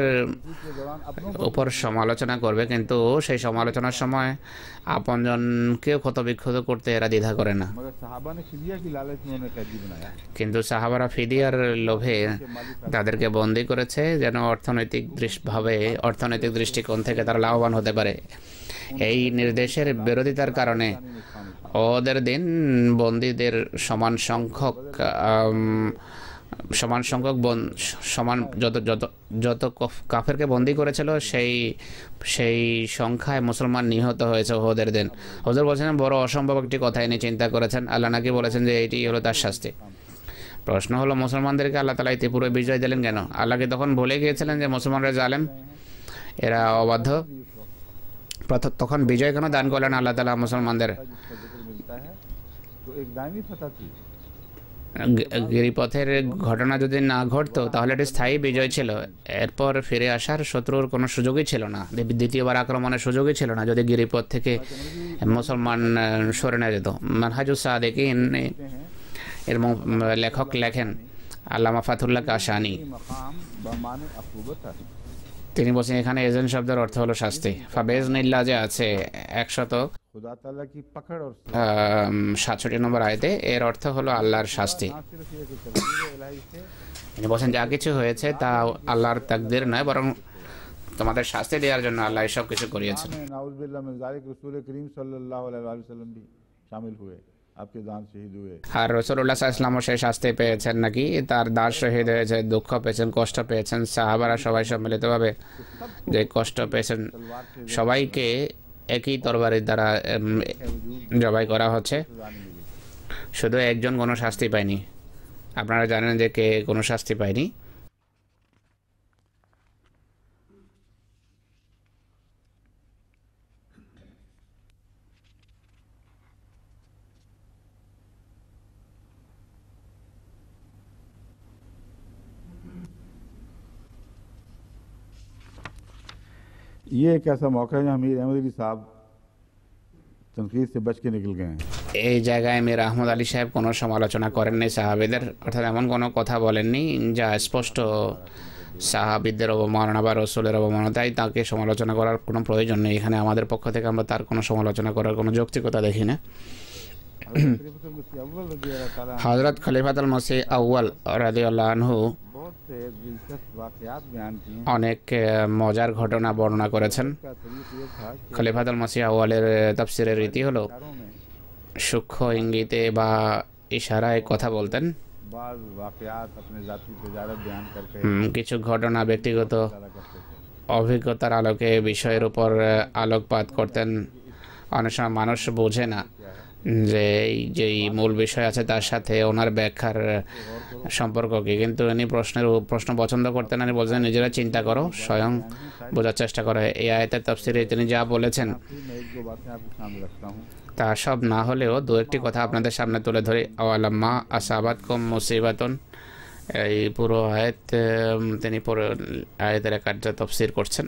के दौरान अपनों উপর সমালোচনা করবে, কিন্তু সেই সমালোচনার সময় আপনজনকেও ক্ষতবিক্ষত করতে এরা দ্বিধা করে না। मगर सहाबा ने फिदिया की लालच में उन्हें कैदी बनाया। কিন্তু সাহাবারা ফিদিয়ার লোভে তাদেরকে বন্দি করেছে, যেন অর্থনৈতিক দৃষ্টিকোণ থেকে তারা লাভবান হতে পারে। এই নির্দেশের বিরোধিতার কারণে ওদের দিন বন্দীদের সমান যত কাফেরকে বন্দি করেছিল সেই সংখ্যায় মুসলমান নিহত হয়েছে ওদের দিন। হুজুর বলছেন বড় অসম্ভব একটি কথা এনে চিন্তা করেছেন। আল্লাহ নাকি বলেছেন যে এটি হলো তার শাস্তি। প্রশ্ন হলো, মুসলমানদেরকে আল্লাহ তাআলা ইতিপুরো বিজয় দিলেন কেন? আল্লাহকে তখন ভুলে গিয়েছিলেন যে মুসলমানরা জালেম, এরা অবাধ্য? তখন বিজয় কেন দান করলেন আল্লাহ তাআলা মুসলমানদের? जिसका जिक्र मिलता है तो एक दायमी फतह थी। গিরিপথের ঘটনা যদি না ঘটতো তাহলে এটি স্থায়ী বিজয় ছিল। এরপর ফিরে আসার শত্রুর কোনো সুযোগই ছিল না, দ্বিতীয়বার আক্রমণের সুযোগই ছিল না যদি গিরিপথ থেকে মুসলমান সরে না যেত। মানহাজুস সাদিকিন এর লেখক লেখেন আল্লামা ফাতুল্লাহ কাশানি, मकाम बमाने अकूबत है। তিনি বলছেন এখানে এজেন্ট শব্দের অর্থ হলো শাস্তি। ফাবেজনিল্লাহ যে আছে खुदा ताला की पकड़ और 167 নম্বর আয়াতে, এর অর্থ হলো আল্লাহর শাস্তি। ना सिर्फ ये कि तकदीर इलाही से তিনি বলছেন যা কিছু হয়েছে তা আল্লাহর তাকদীর নয়, বরং তোমাদের শাস্তি দেওয়ার জন্য আল্লাহ সব কিছু করিয়েছেন। नाउज़ुबिल्लाह मिन ज़ालिक रसूल करीम सल्लल्लाहु अलैहि वसल्लम भी शामिल हुए, आपके दान शहीद हुए। আর রাসূলুল্লাহ সাল্লাল্লাহু আলাইহি ওয়াসাল্লামও সেই শাস্তি পেয়েছেন নাকি? তার দাস শহীদ হয়েছে, দুঃখ পেয়েছেন, কষ্ট পেয়েছেন। সাহাবারা সবাই সম্মিলিতভাবে যে কষ্ট পেয়েছেন, সবাইকে একই তরবারির দ্বারা জবাই করা হচ্ছে, শুধু একজন কোনো শাস্তি পায়নি। আপনারা জানেন যে কে কোনো শাস্তি পায়নি? ये एक ऐसा मौका है जहाँ मीर अहमद अली साहब तनकीद से बच के निकल गए हैं। এই জায়গায় মীর আহমদ আলী সাহেব কোনো সমালোচনা করেননি সাহাবীদের, অর্থাৎ এমন কোনো কথা বলেননি যা স্পষ্ট সাহাবীদের অবমাননা বা রসুলের অবমাননা, তাই তাকে সমালোচনা করার কোনো প্রয়োজন নেই। এখানে আমাদের পক্ষ থেকে আমরা তার কোনো সমালোচনা করার কোনো যৌক্তিকতা দেখি না। হযরত খলিফাতুল মসিহ আউয়াল রাদিয়াল্লাহু আনহু बहुत से दिलचस्प वाक़यात बयान किए हैं। অনেক মজার ঘটনা বর্ণনা করেছেন। का तरीक़ ये था कि খলিফাতুল মসিহ আউয়ালের তাফসীরের রীতি হলো शहरों में সূক্ষ্ম ইঙ্গিতে বা ইশারায় কথা বলতেন। बाज़ वाक़यात अपने ज़ाती तजारत बयान करके কিছু ঘটনা ব্যক্তিগত करा करते थे। অভিজ্ঞতার আলোকে বিষয়ের উপর আলোকপাত করতেন। অনেক সময় মানুষ বোঝে না যে এই যেই মূল বিষয় আছে তার সাথে ওনার ব্যাখ্যার সম্পর্ক কী, কিন্তু উনি প্রশ্ন পছন্দ করতেন। উনি বলছেন নিজেরা চিন্তা করো, স্বয়ং বোঝার চেষ্টা করো। এই আয়াতের তাফসীরে তিনি যা বলেছেন मैं एक दो बातें आपके सामने रखता हूँ। তা সব না হলেও দু একটি কথা আপনাদের সামনে তুলে ধরি। আওয়ালাম্মা আসাবাতকুম মুসিবাতুন, এই পুরো আয়াত তিনি পুরো আয়াতের একটা তাফসীর করছেন।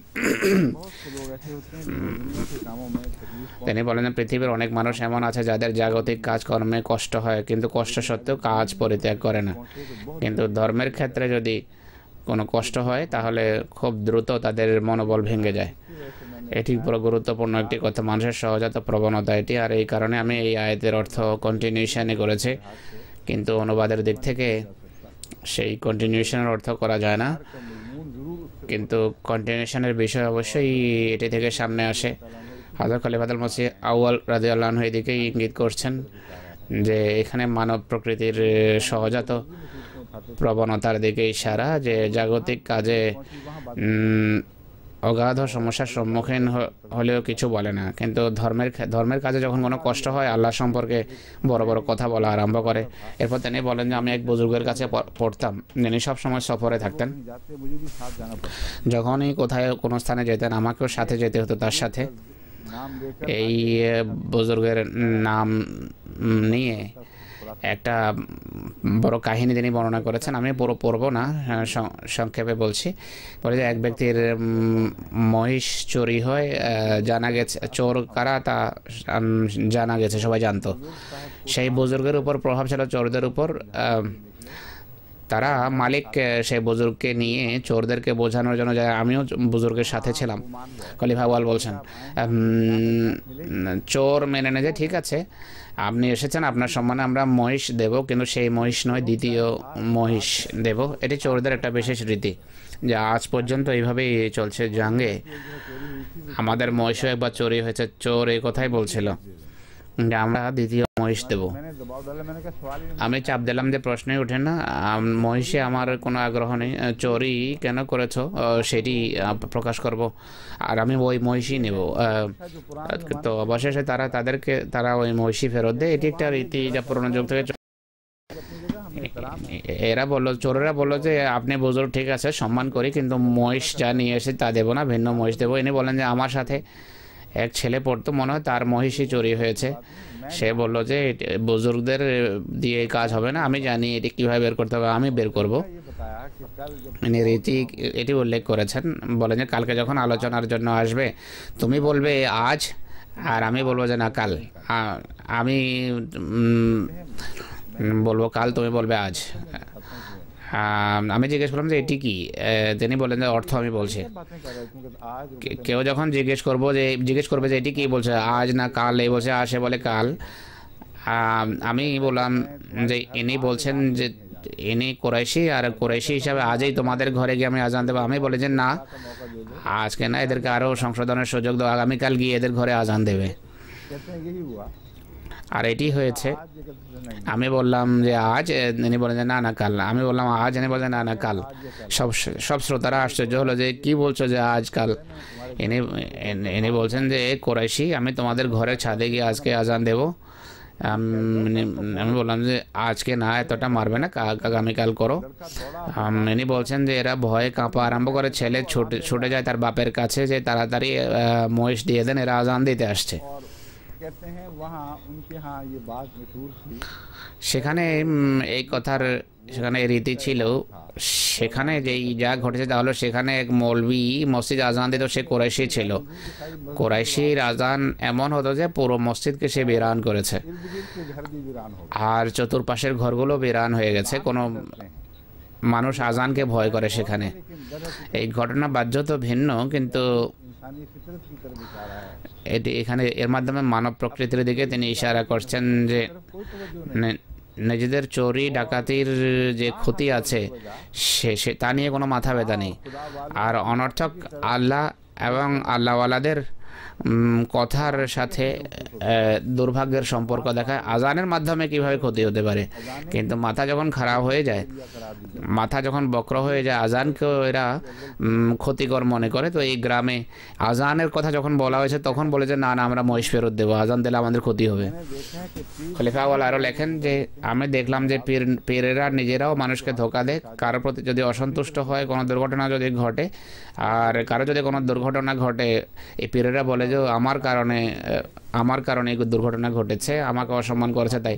बहुत से लोग ऐसे होते हैं जो दुनिया के कामों में तकलीफ তিনি বলেন পৃথিবীর অনেক মানুষ এমন আছে যাদের জাগতিক কাজকর্মে কষ্ট হয়, কিন্তু কষ্ট সত্ত্বেও কাজ পরিত্যাগ করে না। কিন্তু ধর্মের ক্ষেত্রে যদি কোনো কষ্ট হয় তাহলে খুব দ্রুত তাদের মনোবল ভেঙে যায়। এটি বড় গুরুত্বপূর্ণ একটি কথা, মানুষের সহজাত প্রবণতা এটি। আর এই কারণে আমি এই আয়াতের অর্থ কন্টিনিউশনে করেছি, কিন্তু অনুবাদের দিক থেকে সেই কন্টিনিউশনের অর্থ করা যায় না। কিন্তু কন্টিনিউশনের বিষয় অবশ্যই এটি থেকে সামনে আসে। হযরত খলিফাতুল মসিহ আউয়াল রাদিয়াল্লাহু আনহু এদিকেই ইঙ্গিত করছেন যে এখানে মানব প্রকৃতির সহজাত প্রবণতার দিকে ইশারা, যে জাগতিক কাজে অগাধ সমস্যার সম্মুখীন হলেও কিছু বলে না, কিন্তু ধর্মের কাজে যখন কোনো কষ্ট হয় আল্লাহ সম্পর্কে বড় বড় কথা বলা আরম্ভ করে। এরপর তিনি বলেন যে আমি এক বুজুর্গের কাছে পড়তাম, যিনি সবসময় সফরে থাকতেন। যখনই কোথায় কোনো স্থানে যেতেন আমাকেও সাথে যেতে হতো তার সাথে। এই বুজুর্গের নাম নিয়ে একটা বড় কাহিনী তিনি বর্ণনা করেছেন, আমি পুরো পড়ব না, সংক্ষেপে বলছি। বলে যে এক ব্যক্তির মহিষ চুরি হয়, জানা গেছে চোর কারা তা জানা গেছে, সবাই জানতো। সেই বুজুর্গের উপর প্রভাব ছিল চোরদের উপর। তারা মালিক সেই বুজুর্গকে নিয়ে চোরদেরকে বোঝানোর জন্য যায়। আমিও বুজুর্গের সাথে ছিলাম। খলিফা আউয়াল বলছেন, চোর মেনে নেয় যে ঠিক আছে আপনি এসেছেন, আপনার সম্মানে আমরা মহিষ দেব, কিন্তু সেই মহিষ নয়, দ্বিতীয় মহিষ দেব। এটি চোরদের একটা বিশেষ রীতি, যা আজ পর্যন্ত এইভাবেই চলছে। জাঙ্গে আমাদের মহিষও একবার চুরি হয়েছে, চোর এই কথাই বলছিল যে আমরা দ্বিতীয় মহিষ দেব। আমি চাপ দিলাম যে প্রশ্নই ওঠে না, মহিষে আমার কোনো আগ্রহ নেই, চোরি কেন করেছো সেটি প্রকাশ করব, আর আমি ওই মহিষই নেব। তো অবশেষে তারা ওই মহিষই ফেরত দেয়। এটি একটা রীতি যা পুরনো যুগ থেকে। চোরেরা বললো যে আপনি বুজুর্গ, ঠিক আছে সম্মান করি, কিন্তু মহিষ যা নিয়ে এসে তা দেবো না, ভিন্ন মহিষ দেবো। ইনি বলেন যে আমার সাথে এক ছেলে পড়তো, মনে হয় তার মহিষই চুরি হয়েছে। সে বললো যে বুজুর্গদের দিয়ে কাজ হবে না, আমি জানি এটি কীভাবে বের করতে হবে, আমি বের করব। ইনি রীতি এটি উল্লেখ করেছেন, বলেন যে কালকে যখন আলোচনার জন্য আসবে তুমি বলবে আজ, আর আমি বলবো যে না কাল। আমি বলবো কাল, তুমি বলবে আজ। আমি জিজ্ঞেস করলাম যে এটি কি, তিনি বলেন যে অর্থ আমি বলছি। কেউ যখন জিজ্ঞেস করবে যে এটি কি বলছে, আজ না কাল, এই বলছে আজ, সে বলে কাল। আমি বললাম যে ইনি বলছেন যে ইনি কোরাইশি, আর কোরাইশি হিসাবে আজই তোমাদের ঘরে গিয়ে আমি আজান দেবো। আমি বলি যে না, আজকে না, এদেরকে আরও সংশোধনের সুযোগ দাও, আগামীকাল গিয়ে এদের ঘরে আজান দেবে। আর এটি হয়েছে। আমি বললাম যে আজ, ইনি বলেন যে না না কাল। আমি বললাম আজ, ইনি বলেন না না কাল। সব শ্রোতারা আশ্চর্য হলো যে কি বলছো যে আজ কাল। ইনি বলছেন যে কোরাইশি, আমি তোমাদের ঘরের ছাদে গিয়ে আজকে আজান দেবো। আমি বললাম যে আজকে না, এতটা মারবে না, আগামীকাল করো। ইনি বলছেন যে এরা ভয়ে কাঁপা আরম্ভ করে, ছেলে ছুটে যায় তার বাপের কাছে যে তাড়াতাড়ি মহিষ দিয়ে দেন, এরা আজান দিতে আসছে। সেখানে এই কথার সেখানে রীতি ছিল, সেখানে যেই যা ঘটেছে তা হলো সেখানে এক মৌলবি মসজিদ আজান দিত, সে কোরাইশি ছিল। কোরাইশির আজান এমন হতো যে পুরো মসজিদকে সে বিরান করেছে, আর চতুর্পাশের ঘরগুলো বিরান হয়ে গেছে। কোনো মানুষ আজানকে ভয় করে সেখানে। এই ঘটনা বাহ্যত ভিন্ন, কিন্তু এখানে এর মাধ্যমে মানব প্রকৃতির দিকে তিনি ইশারা করছেন যে নিজেদের চুরি ডাকাতির যে ক্ষতি আছে সে তা নিয়ে কোনো মাথা ব্যথা নেই। আর অনর্থক আল্লাহ এবং আল্লাহওয়ালাদের কথার সাথে দুর্ভাগ্যের সম্পর্ক দেখায়। আজানের মাধ্যমে কিভাবে ক্ষতি হতে পারে, কিন্তু মাথা যখন খারাপ হয়ে যায়, মাথা যখন বক্র হয়ে যায়, আজানকেও এরা ক্ষতিকর মনে করে। তো এই গ্রামে আজানের কথা যখন বলা হয়েছে তখন বলে যে না না, আমরা মহিষ ফেরত দেবো, আজান দিলে আমাদের ক্ষতি হবে। খলিফা আউয়াল আরও লেখেন যে আমি দেখলাম যে পীরেরা নিজেরাও মানুষকে ধোকা দেয়। কারোর প্রতি যদি অসন্তুষ্ট হয়, কোনো দুর্ঘটনা যদি ঘটে, আর কারো যদি কোনো দুর্ঘটনা ঘটে, এই পীরেরা বলে যে আমার কারণে এই দুর্ঘটনা ঘটেছে, আমাকে অসম্মান করেছে। তাই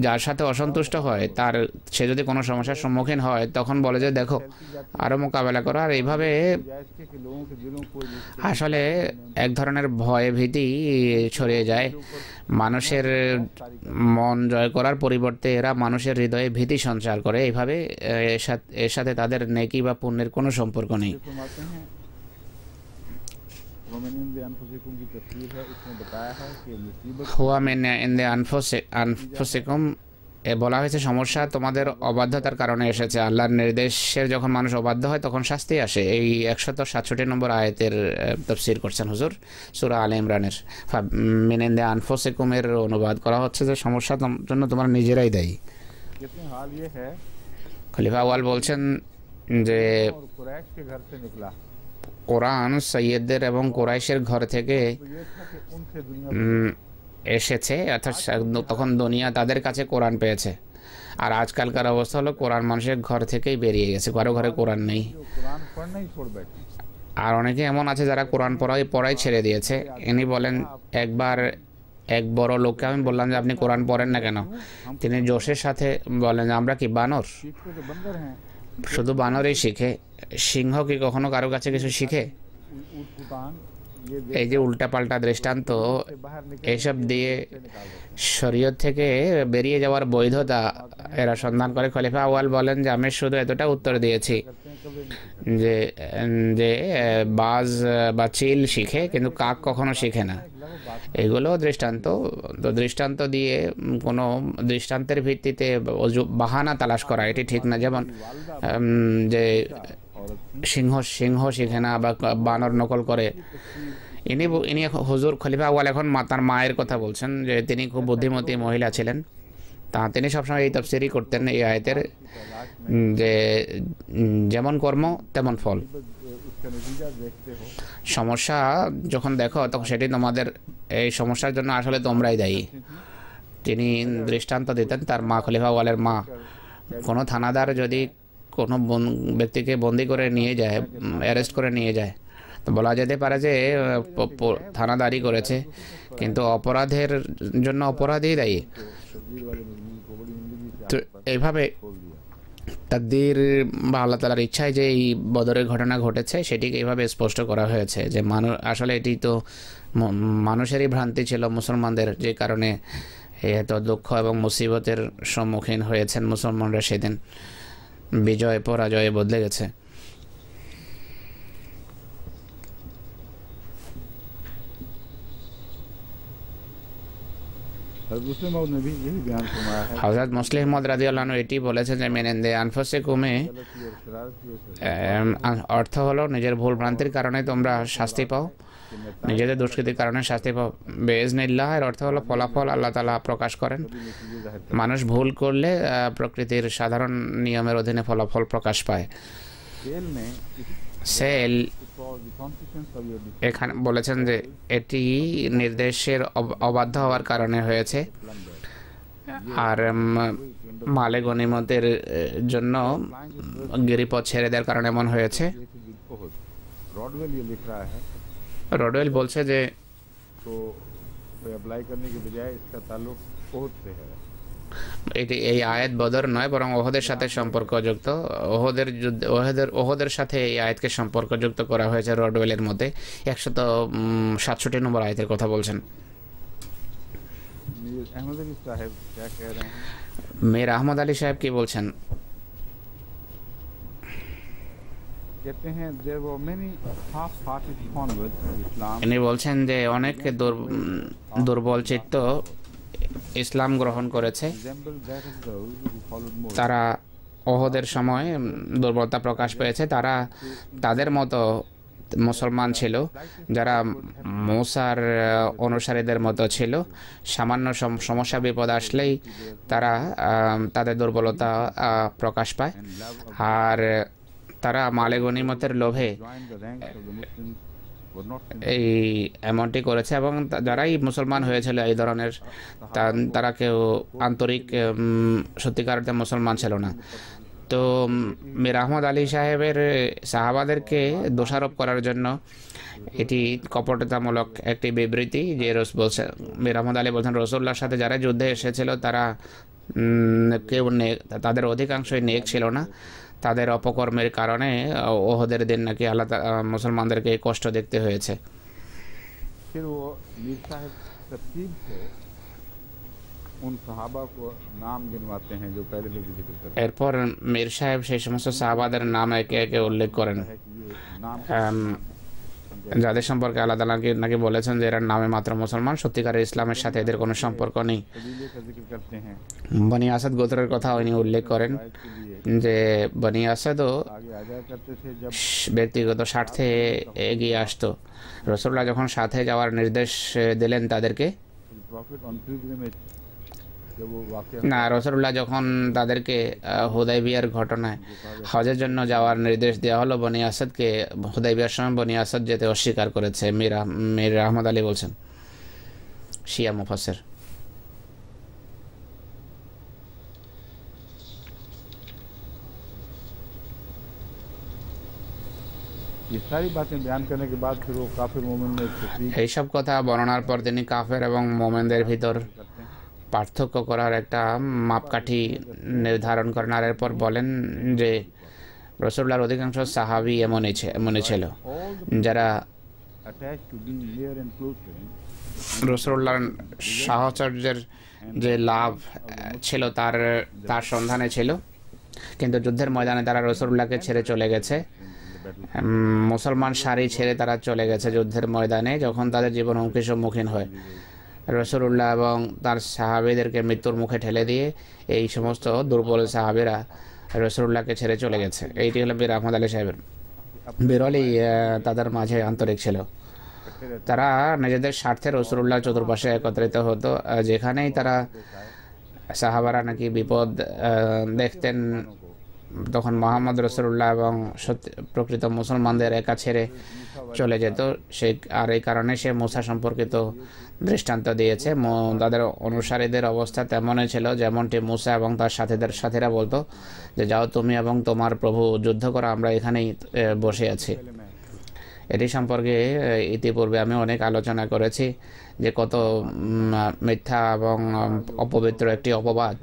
যার সাথে অসন্তুষ্ট হয় সে যদি কোনো সমস্যার সম্মুখীন হয় তখন বলে যে দেখো আরও মোকাবেলা করো। আর এইভাবে আসলে এক ধরনের ভয় ভীতি ছড়িয়ে যায়। মানুষের মন জয় করার পরিবর্তে এরা মানুষের হৃদয়ে ভীতি সঞ্চার করে। এইভাবে এর সাথে তাদের নেকি বা পুণ্যের কোনো সম্পর্ক নেই। হুয়া মিন ইনদি আনফুসিকুম, বলা হয়েছে সমস্যা তোমাদের অবাধ্যতার কারণে এসেছে। আল্লাহর নির্দেশের যখন মানুষ অবাধ্য হয় তখন শাস্তি আসে। এই 167 নম্বর আয়াতের তাফসীর করছেন হুজুর সূরা আলে ইমরানের। মিন ইনদি আনফুসিকুমের অনুবাদ করা হচ্ছে যে সমস্যার জন্য তোমরা নিজেরাই দায়ী। খলিফা আউয়াল বলছেন যে और कुरैश के घर से निकला কোরআন সৈয়দদের এবং কোরাইশের ঘর থেকে तो ये था कि उनसे दुनिया এসেছে, অর্থাৎ তখন দুনিয়া তাদের কাছে কোরআন পেয়েছে। আর আজকালকার অবস্থা হলো কোরআন মানুষের ঘর থেকেই বেরিয়ে গেছে, কারো ঘরে কোরআন নেই। जो कुरान पढ़ना ही छोड़ बैठे আর অনেকে এমন আছে যারা কোরআন পড়াই ছেড়ে দিয়েছে। ইনি বলেন, একবার এক বড় লোককে আমি বললাম যে আপনি কোরআন পড়েন না কেন? তিনি জোশের সাথে বলেন যে আমরা কি বানর? सीखते तो बंदर हैं শুধু বানরই শিখে, সিংহ কি কখনো কারো কাছে কিছু শিখে? ऊट पुतान ये এই যে উল্টাপাল্টা দৃষ্টান্ত, से बाहर এইসব দিয়ে निकल रहे শরীয়ত থেকে বেরিয়ে যাওয়ার বৈধতা এরা সন্ধান করে। খলিফা আউয়াল বলেন যে আমি শুধু এতটা উত্তর দিয়েছি करते हैं कभी नहीं যে যে বাজ বা চিল শিখে, কিন্তু কাক কখনো শিখে না। लगो बात এগুলো দৃষ্টান্ত। তো দৃষ্টান্ত দিয়ে কোনো দৃষ্টান্তের ভিত্তিতে বাহানা তালাশ করা এটি ঠিক না। যেমন যে औरत সিংহ শিখে না বা বানর নকল করে। ইনি হুজুর খলিফা আউয়াল এখন তার মায়ের কথা বলছেন যে তিনি খুব বুদ্ধিমতী মহিলা ছিলেন। তিনি সবসময় এই তাফসীরই করতেন এই আয়াতের, যে যেমন কর্ম তেমন ফল। उसका नतीजा देखते हो সমস্যা যখন দেখো তখন সেটি তোমাদের, এই সমস্যার জন্য আসলে তোমরাই দায়ী। তিনি দৃষ্টান্ত দিতেন তার মা, খলিফা আউয়ালের মা। কোনো থানাদার যদি কোনো ব্যক্তিকে বন্দি করে নিয়ে যায়, অ্যারেস্ট করে নিয়ে যায়, তো বলা যেতে পারে যে থানাদারি করেছে, কিন্তু অপরাধের জন্য অপরাধী দায়ী। तस्वीर वाले मजमून को बड़ी जिंदगी से তো এইভাবে खोल दिया তাকদীর বা আল্লাহ তাআলার ইচ্ছায় যে এই বদরের ঘটনা ঘটেছে সেটিকে এইভাবে স্পষ্ট করা হয়েছে যে আসলে এটি তো মানুষেরই ভ্রান্তি ছিল মুসলমানদের, যে কারণে এত দুঃখ এবং মুসিবতের সম্মুখীন হয়েছেন মুসলমানরা। সেদিন বিজয় পরাজয়ে বদলে গেছে। दूसरे मौद ने भी यही बयान फरमाया है হযরত মুসলিম মওদ রাদিয়াল্লাহু আনহু এটি বলেছেন যে মেনেন্দে আনফুসিকুমে, गलती और शरारत की वजह से অর্থ হলো নিজের ভুল ভ্রান্তির কারণে তোমরা শাস্তি পাও, নিজেদের দুষ্কৃতির কারণে শাস্তি পাও। বেইজনিল্লাহ এর অর্থ হলো ফলাফল আল্লাহ তাআলা প্রকাশ করেন। नतीजे जाहिर মানুষ ভুল করলে প্রকৃতির সাধারণ নিয়মের অধীনে ফলাফল প্রকাশ পায়। खेल में sell because the consequence of your এখানে বলেছেন যে এটি নির্দেশের অবাধ্য হওয়ার কারণে হয়েছে, আর মালে গনিমতের জন্য গিরিপথ ছেড়ে দেওয়ার কারণে এমন হয়েছে। बहुत रॉडवेल ये लिख रहा है রডওয়েল বলছে যে तो अप्लाई करने के बजाय इसका ताल्लुक ओहद से है এটি এই আয়াত বদর নয়, বরং ওহদের সাথে সম্পর্কযুক্ত। ওহদের সাথে এই আয়াতকে সম্পর্কযুক্ত করা হয়েছে রডওয়েলের মধ্যে। 167 নম্বর আয়াতের কথা বলছেন। मीर अहमद अली साहब क्या कह रहे हैं মীর আহমদ আলী সাহেব কি বলছেন? कहते हैं there were many half-hearted converts to Islam ইনি বলছেন যে অনেক দুর্বল চিত্ত ইসলাম গ্রহণ করেছে। resembled that of those who followed Moses তারা ওহদের সময় দুর্বলতা প্রকাশ পেয়েছে। তারা তাদের মতো মুসলমান ছিল যারা মূসার অনুসারীদের মতো ছিল। সামান্য সমস্যা বিপদ আসলেই তারা তাদের দুর্বলতা প্রকাশ পায়, আর তারা মালে গনিমতের লোভে joined the ranks of the Muslims were not এই এমনটি করেছে। এবং যারাই মুসলমান হয়েছিল এই ধরনের, তারা কেউ আন্তরিক সত্যিকার অর্থে মুসলমান ছিল না। তো মীর আহমদ আলী সাহেবের সাহাবাদেরকে দোষারোপ করার জন্য এটি কপটতামূলক একটি বিবৃতি। যে বলছে মীর আহমদ আলী বলছেন রাসূলুল্লাহর সাথে যারা যুদ্ধে এসেছিল তারা কেউ তাদের অধিকাংশই নেক ছিল না। তাদের অপকর্মের কারণে ওহদের দিন নাকি আল্লাহ মুসলমানদেরকে কষ্ট দেখতে হয়েছে। फिर वो मीर साहब तरतीब से उन सहाबा को नाम गिनवाते हैं जो पहले में भी जिक्र करते এরপর মীর সাহেব সেই সমস্ত সাহাবাদের নাম একে একে উল্লেখ করেন, हैं कि ये नाम যাদের সম্পর্কে আল্লাহ তাআলা নাকি বলেছেন যে এরা নামে মাত্র মুসলমান, সত্যিকারের ইসলামের সাথে এদের কোনো সম্পর্ক নেই। कबीले का जिक्र करते हैं বনি আসাদ গোত্রের কথা উনি উল্লেখ করেন राइट के लिए যে বনি আসাদও आगे आ जाया करते थे जब ব্যক্তিগত স্বার্থে এগিয়ে আসতো। রাসূলুল্লাহ যখন সাথে যাওয়ার নির্দেশ দিলেন তাদেরকে, प्रॉफिट ऑन पिलग्रिमेज जब वो वाक़या না, রসুল্লাহ যখন তাদেরকে হুদাইবিয়ার ঘটনায় হজের জন্য যাওয়ার নির্দেশ দেওয়া হলো, বনি আসাদকে হুদাইবিয়ার সময় বনি আসাদ যেতে অস্বীকার করেছে। মীর আহমদ আলী বলছেন, শিয়া মুফাসসির। ये सारी बातें बयान करने के बाद फिर वो काफिर मोमिन में एक तफरीक এইসব কথা বর্ণনার পর তিনি কাফের এবং মোমেনদের ভিতর करते हैं। পার্থক্য করার একটা মাপকাঠি নির্ধারণ করেন, আর এরপর বলেন যে রসুল্লাহর অধিকাংশ সাহাবি এমনই ছিল All the যারা attached to being near and close to him রসুল্লাহর সাহচর্যের যে লাভ ছিল তার সন্ধানে ছিল, কিন্তু যুদ্ধের ময়দানে তারা রসুল্লাহকে ছেড়ে চলে গেছে। মুসলমান সারি ছেড়ে তারা চলে গেছে যুদ্ধের ময়দানে, যখন তাদের জীবন হুমকির সম্মুখীন হয়। রসুল্লাহ এবং তার সাহাবীদেরকে মৃত্যুর মুখে ঠেলে দিয়ে এই সমস্ত দুর্বল সাহাবীরা রসুল্লাহকে ছেড়ে চলে গেছে। এইটি হলো মীর আহমদ আলী সাহেবের বিরলই তাদের মাঝে আন্তরিক ছিল। তারা নিজেদের স্বার্থে রসুল্লাহ চতুর্পাশে একত্রিত হতো। যেখানেই তারা সাহাবারা নাকি বিপদ দেখতেন, তখন মোহাম্মদ রসুল্লাহ এবং প্রকৃত মুসলমানদের একা ছেড়ে চলে যেত। আর এই কারণে সে মুসা সম্পর্কিত দৃষ্টান্ত দিয়েছে। তাদের অনুসারীদের অবস্থা তেমনই ছিল যেমনটি মুসা এবং তার সাথীরা বলতো যে যাও তুমি এবং তোমার প্রভু যুদ্ধ করো, আমরা এখানেই বসে আছি। এটি সম্পর্কে ইতিপূর্বে আমি অনেক আলোচনা করেছি যে কত মিথ্যা এবং অপবিত্র একটি অপবাদ।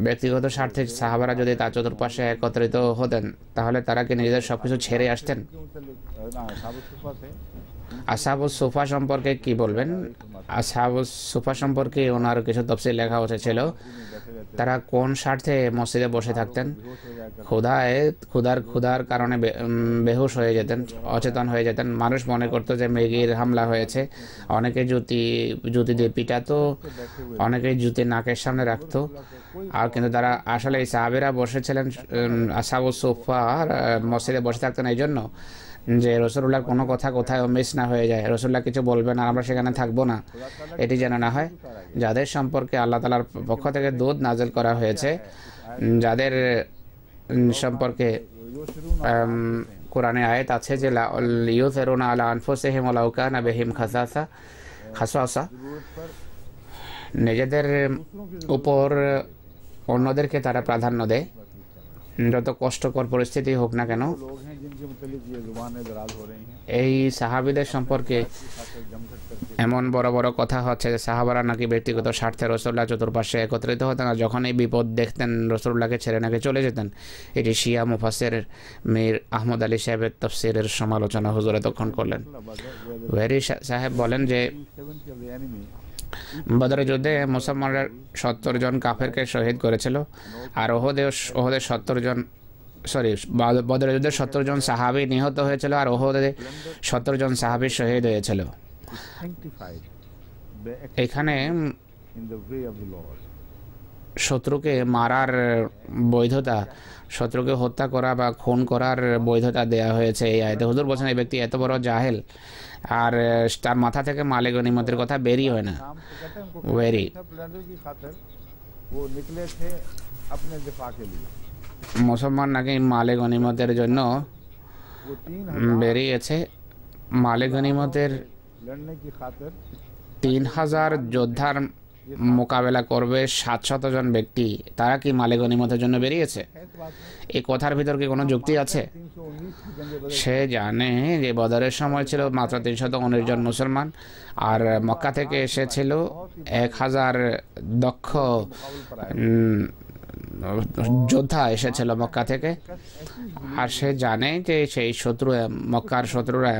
ব্যক্তিগত স্বার্থে সাহাবারা যদি তার চতুর্পাশে একত্রিত হতেন, তাহলে তারা কি নিজেদের সবকিছু ছেড়ে আসতেন? আসহাবুস সুফা সম্পর্কে কি বলবেন? আসহাবুস সুফা সম্পর্কে ওনার কিছু তফসিল লেখা ছিল। তারা কোন স্বার্থে মসজিদে বসে থাকতেন? ক্ষুধার কারণে বেহুশ হয়ে যেতেন, অচেতন হয়ে যেতেন। মানুষ মনে করতো যে মৃগীর হামলা হয়েছে, অনেকে জুতি দিয়ে পিটাতো, অনেকে জুতি নাকের সামনে রাখতো। আর কিন্তু তারা আসলে এই সাহাবীরা বসেছিলেন আসহাবুস সুফা মসজিদে বসে থাকতেন এই জন্য যে রসুল্লাহর কোনো কথা কোথায় মিস না হয়ে যায়, রসুল্লাহ কিছু বলবেন আর আমরা সেখানে থাকবো না, এটি যেন না হয়। যাদের সম্পর্কে আল্লাহ তাআলার পক্ষ থেকে দূত নাজিল করা হয়েছে, যাদের সম্পর্কে কোরআনে আয়াত আছে যে ইউথিরুনা আলা আনফুসিহিম ওয়ালাউ কানা বিহিম খাসাসা, নিজেদের উপর অন্যদেরকে তারা প্রাধান্য দেয় যত কষ্টকর পরিস্থিতি হোক না কেন। এই সাহাবীদের সম্পর্কে এমন বড় বড় কথা হচ্ছে যে সাহাবারা নাকি ব্যক্তিগত স্বার্থে রসুল্লাহ চতুর্পাশে একত্রিত হতেন, আর যখন এই বিপদ দেখতেন রসুল্লাহকে ছেড়ে নাকি চলে যেতেন। এটি শিয়া মুফাসসির মীর আহমদ আলী সাহেবের তফসিরের সমালোচনা হুজুর এতক্ষণ করলেন। ওয়ারি সাহেব বলেন যে বদরের যুদ্ধে মুসলমানরা 70 জন কাফেরকে শহীদ করেছিল, আর ওহদে 70 জন বদরের যুদ্ধে 70 জন সাহাবী নিহত হয়েছিল, আর ওহদে 70 জন সাহাবী শহীদ হয়েছিল। এখানে শত্রুকে মারার বৈধতা, শত্রুকে হত্যা করা বা খুন করার বৈধতা দেয়া হয়েছে এই আয়াতে। হুজুর বলছেন এই ব্যক্তি এত বড় জাহেল আর তার মাথা থেকে মালে গনিমতের কথা বেরই হয় না। ওয়েরি মুসলমান নাকি মালে গনিমতের জন্য বেরিয়েছে। মালে গনিমতের 3000 যোদ্ধার মোকাবেলা করবে 700 জন ব্যক্তি, তারা কি মালে গনিমতের জন্য বেরিয়েছে? এই কথার ভিতর কি কোনো যুক্তি আছে? সে জানে যে বদরের সময় ছিল মাত্র 319 জন মুসলমান, আর মক্কা থেকে এসেছিল 1000 দক্ষ যোদ্ধা এসেছিল মক্কা থেকে। আর সে জানে যে সেই মক্কার শত্রুরা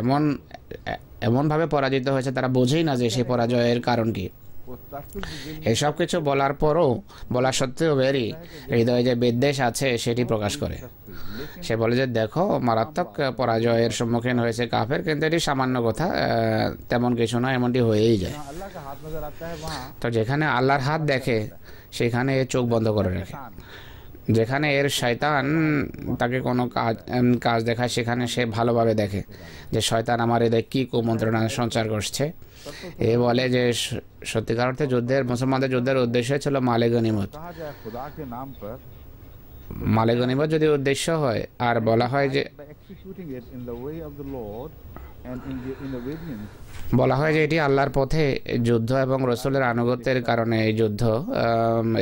এমনভাবে পরাজিত হয়েছে, তারা বোঝেই না যে সেই পরাজয়ের কারণ কি। এসব কিছু বলার পরও, বলা সত্ত্বেও বেরি হৃদয়ে যে বিদ্বেষ আছে সেটি প্রকাশ করে। সে বলে যে দেখো মারাত্মক পরাজয়ের সম্মুখীন হয়েছে কাফের, কিন্তু এটি সামান্য কথা, তেমন কিছু নয়, এমনটি হয়েই যায়। তো যেখানে আল্লাহর হাত দেখে সেখানে চোখ বন্ধ করে রাখে। যেখানে এর শয়তান তাকে কোনো কাজ দেখায় সেখানে সে ভালোভাবে দেখে যে শয়তান আমার এদের কী কুমন্ত্রণা সঞ্চার করছে। এ বলে যে সত্যিকার অর্থে মুসলমানদের যুদ্ধের উদ্দেশ্য ছিল মালে গনিমত। कहा जाए खुदा के नाम पर মালে গনিমত যদি উদ্দেশ্য হয় আর বলা হয় যে by executing it in the way of the Lord and in obedience বলা হয় যে এটি আল্লাহর পথে যুদ্ধ এবং রসুলের আনুগত্যের কারণে এই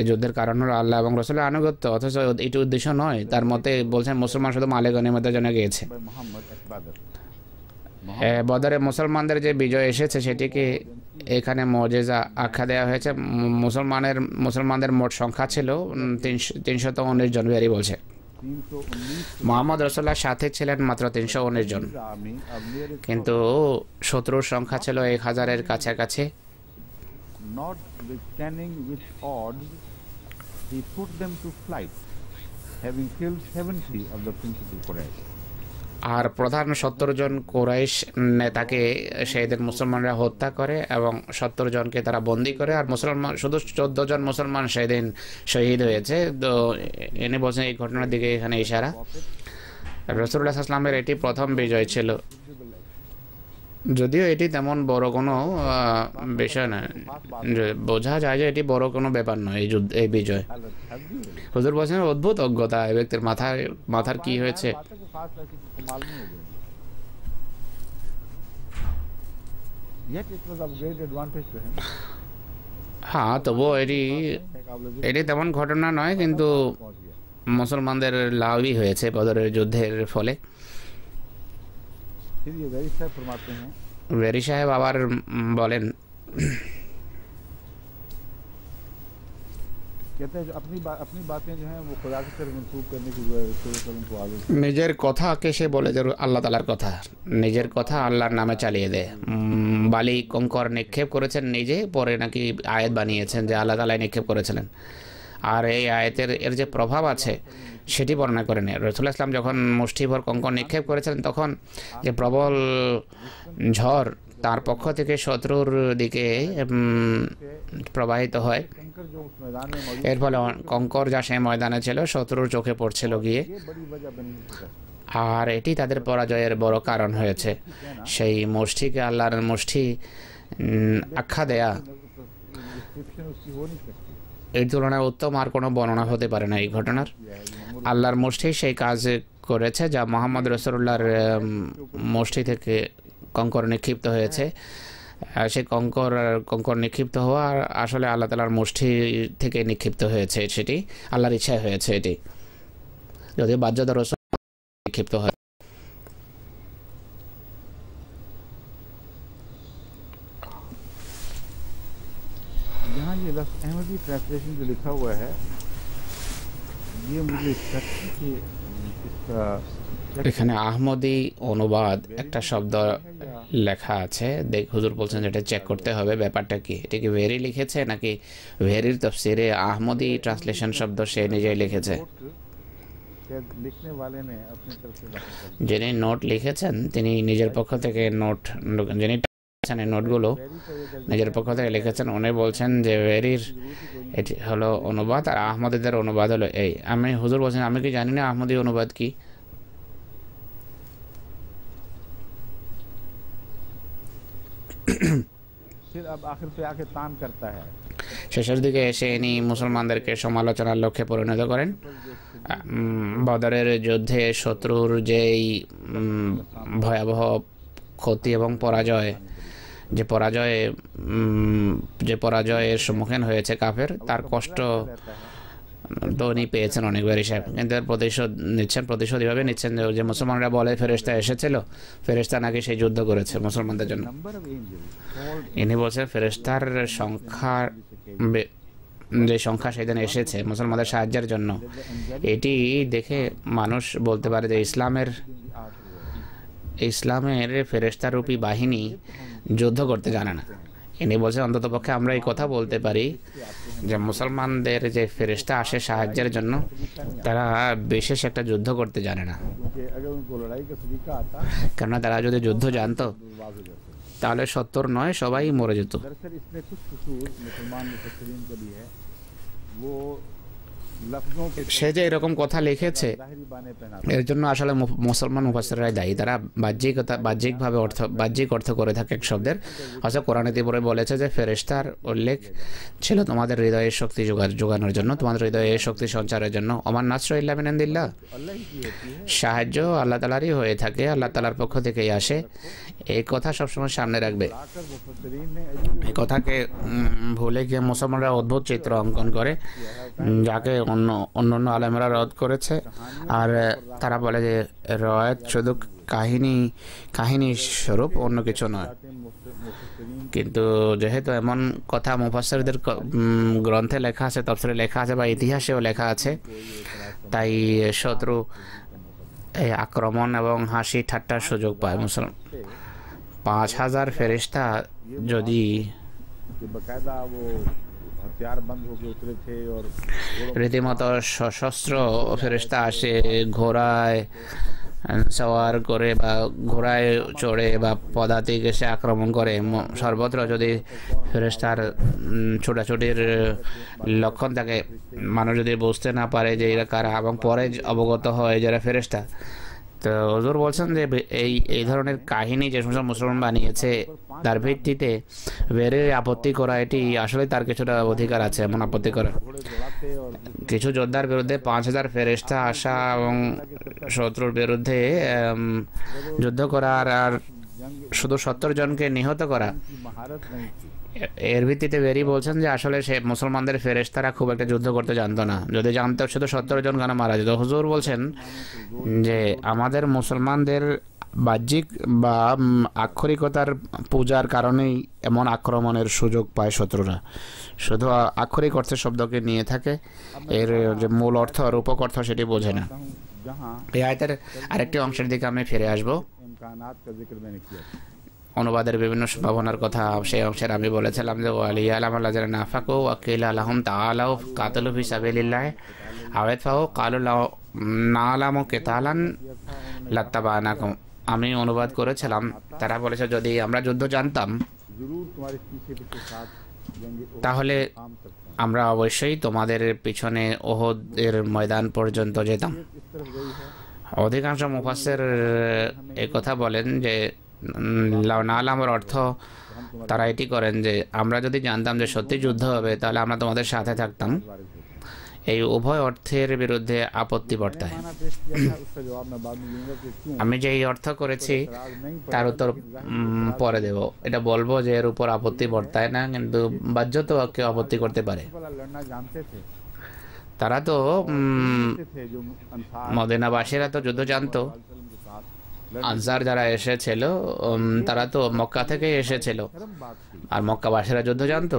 যুদ্ধের কারণ হলো আল্লাহ এবং রসুলের আনুগত্য, অথচ এটি উদ্দেশ্য নয়। তার মতে বলছেন মুসলমান শুধু মালে গনিমতের জন্য গিয়েছে। by Muhammad at Badr. বদরে মুসলমানদের যে বিজয় এসেছে সেটিকে এখানে মজেজা আখ্যা দেওয়া হয়েছে। মুসলমানদের মোট সংখ্যা ছিল 319 জন। ভেরি বলছে 319 মোহাম্মদ রসুল্লাহর সাথে ছিলেন মাত্র 319 জন, army of nearest কিন্তু শত্রুর সংখ্যা ছিল 1000-এর কাছাকাছি। notwithstanding which odds he put them to flight, having killed 70 of the principal Quraysh. আর প্রধান 70 জন কুরাইশ নেতাকে সেদিন মুসলমানরা হত্যা করে এবং 70 জনকে তারা বন্দি করে, আর শুধু 14 জন মুসলমান সেদিন শহীদ হয়েছে। তো এনে বলছেন এই ঘটনার দিকে এখানে ইশারা। রাসূলুল্লাহ সাল্লাল্লাহু আলাইহি ওয়াসাল্লামের এটি প্রথম বিজয় ছিল, যদিও এটি তেমন বড় কোনো বিষয় নয়, বোঝা যায় যে এটি বড় কোনো ব্যাপার নয় এই বিজয়। হুজুর বলছেন অদ্ভুত অজ্ঞতা, এই ব্যক্তির মাথার কি হয়েছে। হ্যাঁ, তবুও এটি তেমন ঘটনা নয়, কিন্তু মুসলমানদের লাভই হয়েছে বদরের যুদ্ধের ফলে। ভেরি সাহেব আবার বলেন, নিজের কথাকে সে বলে যে আল্লাহ তাআলার কথা, নিজের কথা আল্লাহর নামে চালিয়ে দেয়। বালি কঙ্কর নিক্ষেপ করেছেন নিজে, পরে নাকি আয়াত বানিয়েছেন যে আল্লাহ তাআলা নিক্ষেপ করেছিলেন, আর এই আয়াতের যে প্রভাব আছে সেটি বর্ণনা করেন। রাসূলুল্লাহ ইসলাম যখন মুষ্টিভর কঙ্কর নিক্ষেপ করেছিলেন তখন যে প্রবল ঝড় তার পক্ষ থেকে শত্রুর দিকে প্রবাহিত হয়, এর ফলে কঙ্কর যা সে ময়দানে ছিল শত্রুর চোখে পড়ছিল গিয়ে, আর এটি তাদের পরাজয়ের বড় কারণ হয়েছে। সেই মুষ্টিকে আল্লাহর মুষ্টি আখ্যা দেয়া এর তুলনায় উত্তম আর কোনো বর্ণনা হতে পারে না এই ঘটনার। আল্লাহর মুষ্টি সেই কাজ করেছে যা মুহাম্মদ রাসূলুল্লাহর মুষ্টি থেকে কঙ্কর নিক্ষিপ্ত হয়েছে। সেই কঙ্কর নিক্ষিপ্ত হওয়া আসলে আল্লাহ তাআলার মুষ্টি থেকে নিক্ষিপ্ত হয়েছে, সেটি আল্লাহর ইচ্ছায় হয়েছে। এটি যদিও বাহ্যত রাসূল নিক্ষিপ্ত হয়। यहाँ ये लफ्ज़ अहमदी ट्रांसलेशन जो लिखा हुआ है, ये मुझे इसका এখানে আহমদি অনুবাদ একটা শব্দ লেখা আছে, হুজুর বলছেন এটা চেক করতে হবে ব্যাপারটা কি। এটা কি ভেরি লিখেছে নাকি ভেরির তফসিরে আহমদি ট্রান্সলেশন শব্দ সে নিজেই লিখেছে? যিনি নোট লিখেছেন তিনি নিজের পক্ষ থেকে যিনি নোটগুলো নিজের পক্ষ থেকে লিখেছেন, উনি বলছেন যে ভেরির এটি হলো অনুবাদ আর আহমদীদের অনুবাদ হলো এই। হুজুর বলছেন আমি কি জানি না আহমদি অনুবাদ কি। শেষের দিকে এসে ইনি মুসলমানদেরকে সমালোচনার লক্ষ্যে পরিণত করেন। বদরের যুদ্ধে শত্রুর যেই ভয়াবহ ক্ষতি এবং যে পরাজয়ের সম্মুখীন হয়েছে কাফের, তার কষ্ট তো উনি পেয়েছেন অনেকবার হিসাব, কিন্তু এর প্রতিশোধ এভাবে নিচ্ছেন যে মুসলমানরা বলে ফেরেশতা এসেছিল, ফেরেশতা নাকি সেই যুদ্ধ করেছে মুসলমানদের জন্য। ইনি বলছেন ফেরেশতার যে সংখ্যা সেদিন এসেছে মুসলমানদের সাহায্যের জন্য, এটি দেখে মানুষ বলতে পারে যে ইসলামের ফেরেশতারূপী বাহিনী যুদ্ধ করতে জানে না। ইনি বলছেন অন্ততপক্ষে আমরা এই কথা বলতে পারি যে মুসলমানদের যে ফেরেশতা আসে সাহায্যের জন্য তারা বিশেষ একটা যুদ্ধ করতে জানে না, কেননা তারা যদি যুদ্ধ জানতো তাহলে 70 নয় সবাই মরে যেত। लफ्जों के সে যে এরকম কথা লিখেছে ज़ाहिरी बाने पहना এর জন্য আসলে মুসলমান মুফাসসিররাই দায়ী। তারা বাহ্যিকভাবে বাহ্যিক অর্থ করে থাকে এক শব্দের। অথচ কোরআনে তিবরে বলেছে যে ফেরেশতার উল্লেখ ছিল তোমাদের হৃদয়ে শক্তি যোগানোর জন্য, তোমাদের হৃদয়ে শক্তি সঞ্চারের জন্য। ওমান নাসরু ইল্লা মিন ইনদিল্লাহ, अल्लाह ही की होती है। সাহায্য আল্লাহ তাআলারই হয়ে থাকে, আল্লাহ তাআলার পক্ষ থেকেই আসে। এই কথা সবসময় সামনে রাখবে। आकर मुफस्सिरीन ने अजीब এই কথাকে ভুলে গিয়ে মুসলমানরা অদ্ভুত চিত্র অঙ্কন করে, যাকে অন্য আলেমরা রদ করেছে। আর তারা বলে যে রয়াত শুধু কাহিনী স্বরূপ, অন্য কিছু নয়। मुफस्सिरीन কিন্তু যেহেতু এমন কথা মুফাসসিরদের গ্রন্থে লেখা আছে, তাফসীরে লেখা আছে বা ইতিহাসেও লেখা আছে, তাই শত্রু এই আক্রমণ এবং হাসি ঠাট্টার সুযোগ পায়। মুসলমান 5000 ফেরেশতা যদি कि बाकायदा वो हथियार बंद होकर उतरे थे और রীতিমতো সশস্ত্র ফেরেশতা আসে, ঘোড়ায় সওয়ার করে বা ঘোড়ায় চড়ে বা পদাতিক এসে আক্রমণ করে, সর্বত্র যদি ফেরেশতার ছোটাছুটির লক্ষণ থাকে, মানুষ যদি বুঝতে না পারে যে এরা কারা এবং পরে অবগত হয় যারা ফেরেশতা, তো হুজুর বলছেন যে এই ধরনের কাহিনী যে সমস্ত মুসলমান বানিয়েছে তার ভিত্তিতে বেড়ে আপত্তি করা, এটি আসলে তার কিছুটা অধিকার আছে এমন আপত্তি করা। घोड़े दौड़ाते और কিছু যোদ্ধার বিরুদ্ধে 5000 ফেরেশতা আসা এবং শত্রুর বিরুদ্ধে যুদ্ধ করা আর শুধু 70 জনকে নিহত করা, की महारत नहीं थी। এর ভিত্তিতে বেরি বলছেন যে আসলে সে মুসলমানদের ফেরেশতারা খুব একটা যুদ্ধ করতে জানতো না, যদি জানতো শুধু 70 জন কেন মারা যেত। হুজুর বলছেন যে আমাদের মুসলমানদের বাহ্যিক বা আক্ষরিকতার পূজার কারণেই এমন আক্রমণের সুযোগ পায় শত্রুরা, শুধু আক্ষরিক অর্থের শব্দকে নিয়ে থাকে, এর যে মূল অর্থ রূপক অর্থ সেটি বোঝে না। जहाँ এই আয়াতের আরেকটি অংশের দিকে আমি ফিরে আসব। इम्कानात का जिक्र मैंने किया था। অনুবাদের বিভিন্ন সম্ভাবনার কথা সেই অংশের আমি বলেছিলাম যে ওয়ালিয়ালাম আল্লাযিনা নাফাকু ওয়া কিলা লাহুম তাআলাউ কাতালু ফি সাবিলিল্লাহ আওয়াতফাউ ক্বালু নালামু কিতালান লাত্তাবানাকুম। আমি অনুবাদ করেছিলাম, তারা বলেছে যদি আমরা যুদ্ধ জানতাম जरूर तुम्हारे पीछे पीछे साथ जंगे তাহলে काम सकते আমরা অবশ্যই তোমাদের পিছনে ওহদের ময়দান পর্যন্ত যেতাম। हैं। इस तरफ गई है অধিকাংশ মুফাসসির এই কথা বলেন যে নালামের অর্থ তারা এটি করেন যে আমরা যদি জানতাম যে সত্যি যুদ্ধ হবে তাহলে আমরা তোমাদের সাথে থাকতাম। এই উভয় অর্থের বিরুদ্ধে আপত্তি বর্তায়। माना पेश किया था, उसका जवाब मैं बाद में दूंगा कि क्यों আমি যে এই অর্থ করেছি एतराज नहीं তার উত্তর পরে দেব। এটা বলবো যে এর উপর আপত্তি বর্তায় না, কিন্তু বাহ্যত কেউ আপত্তি করতে পারে। वाला लड़ना जानते थे। তারা তো जानते थे जो अंसार মদিনাবাসীরা তো যুদ্ধ জানতো। वसल्लम के साथ আনসার যারা এসেছিল তারা তো মক্কা থেকেই এসেছিল, शर्म बात थी আর মক্কাবাসীরা যুদ্ধ জানতো।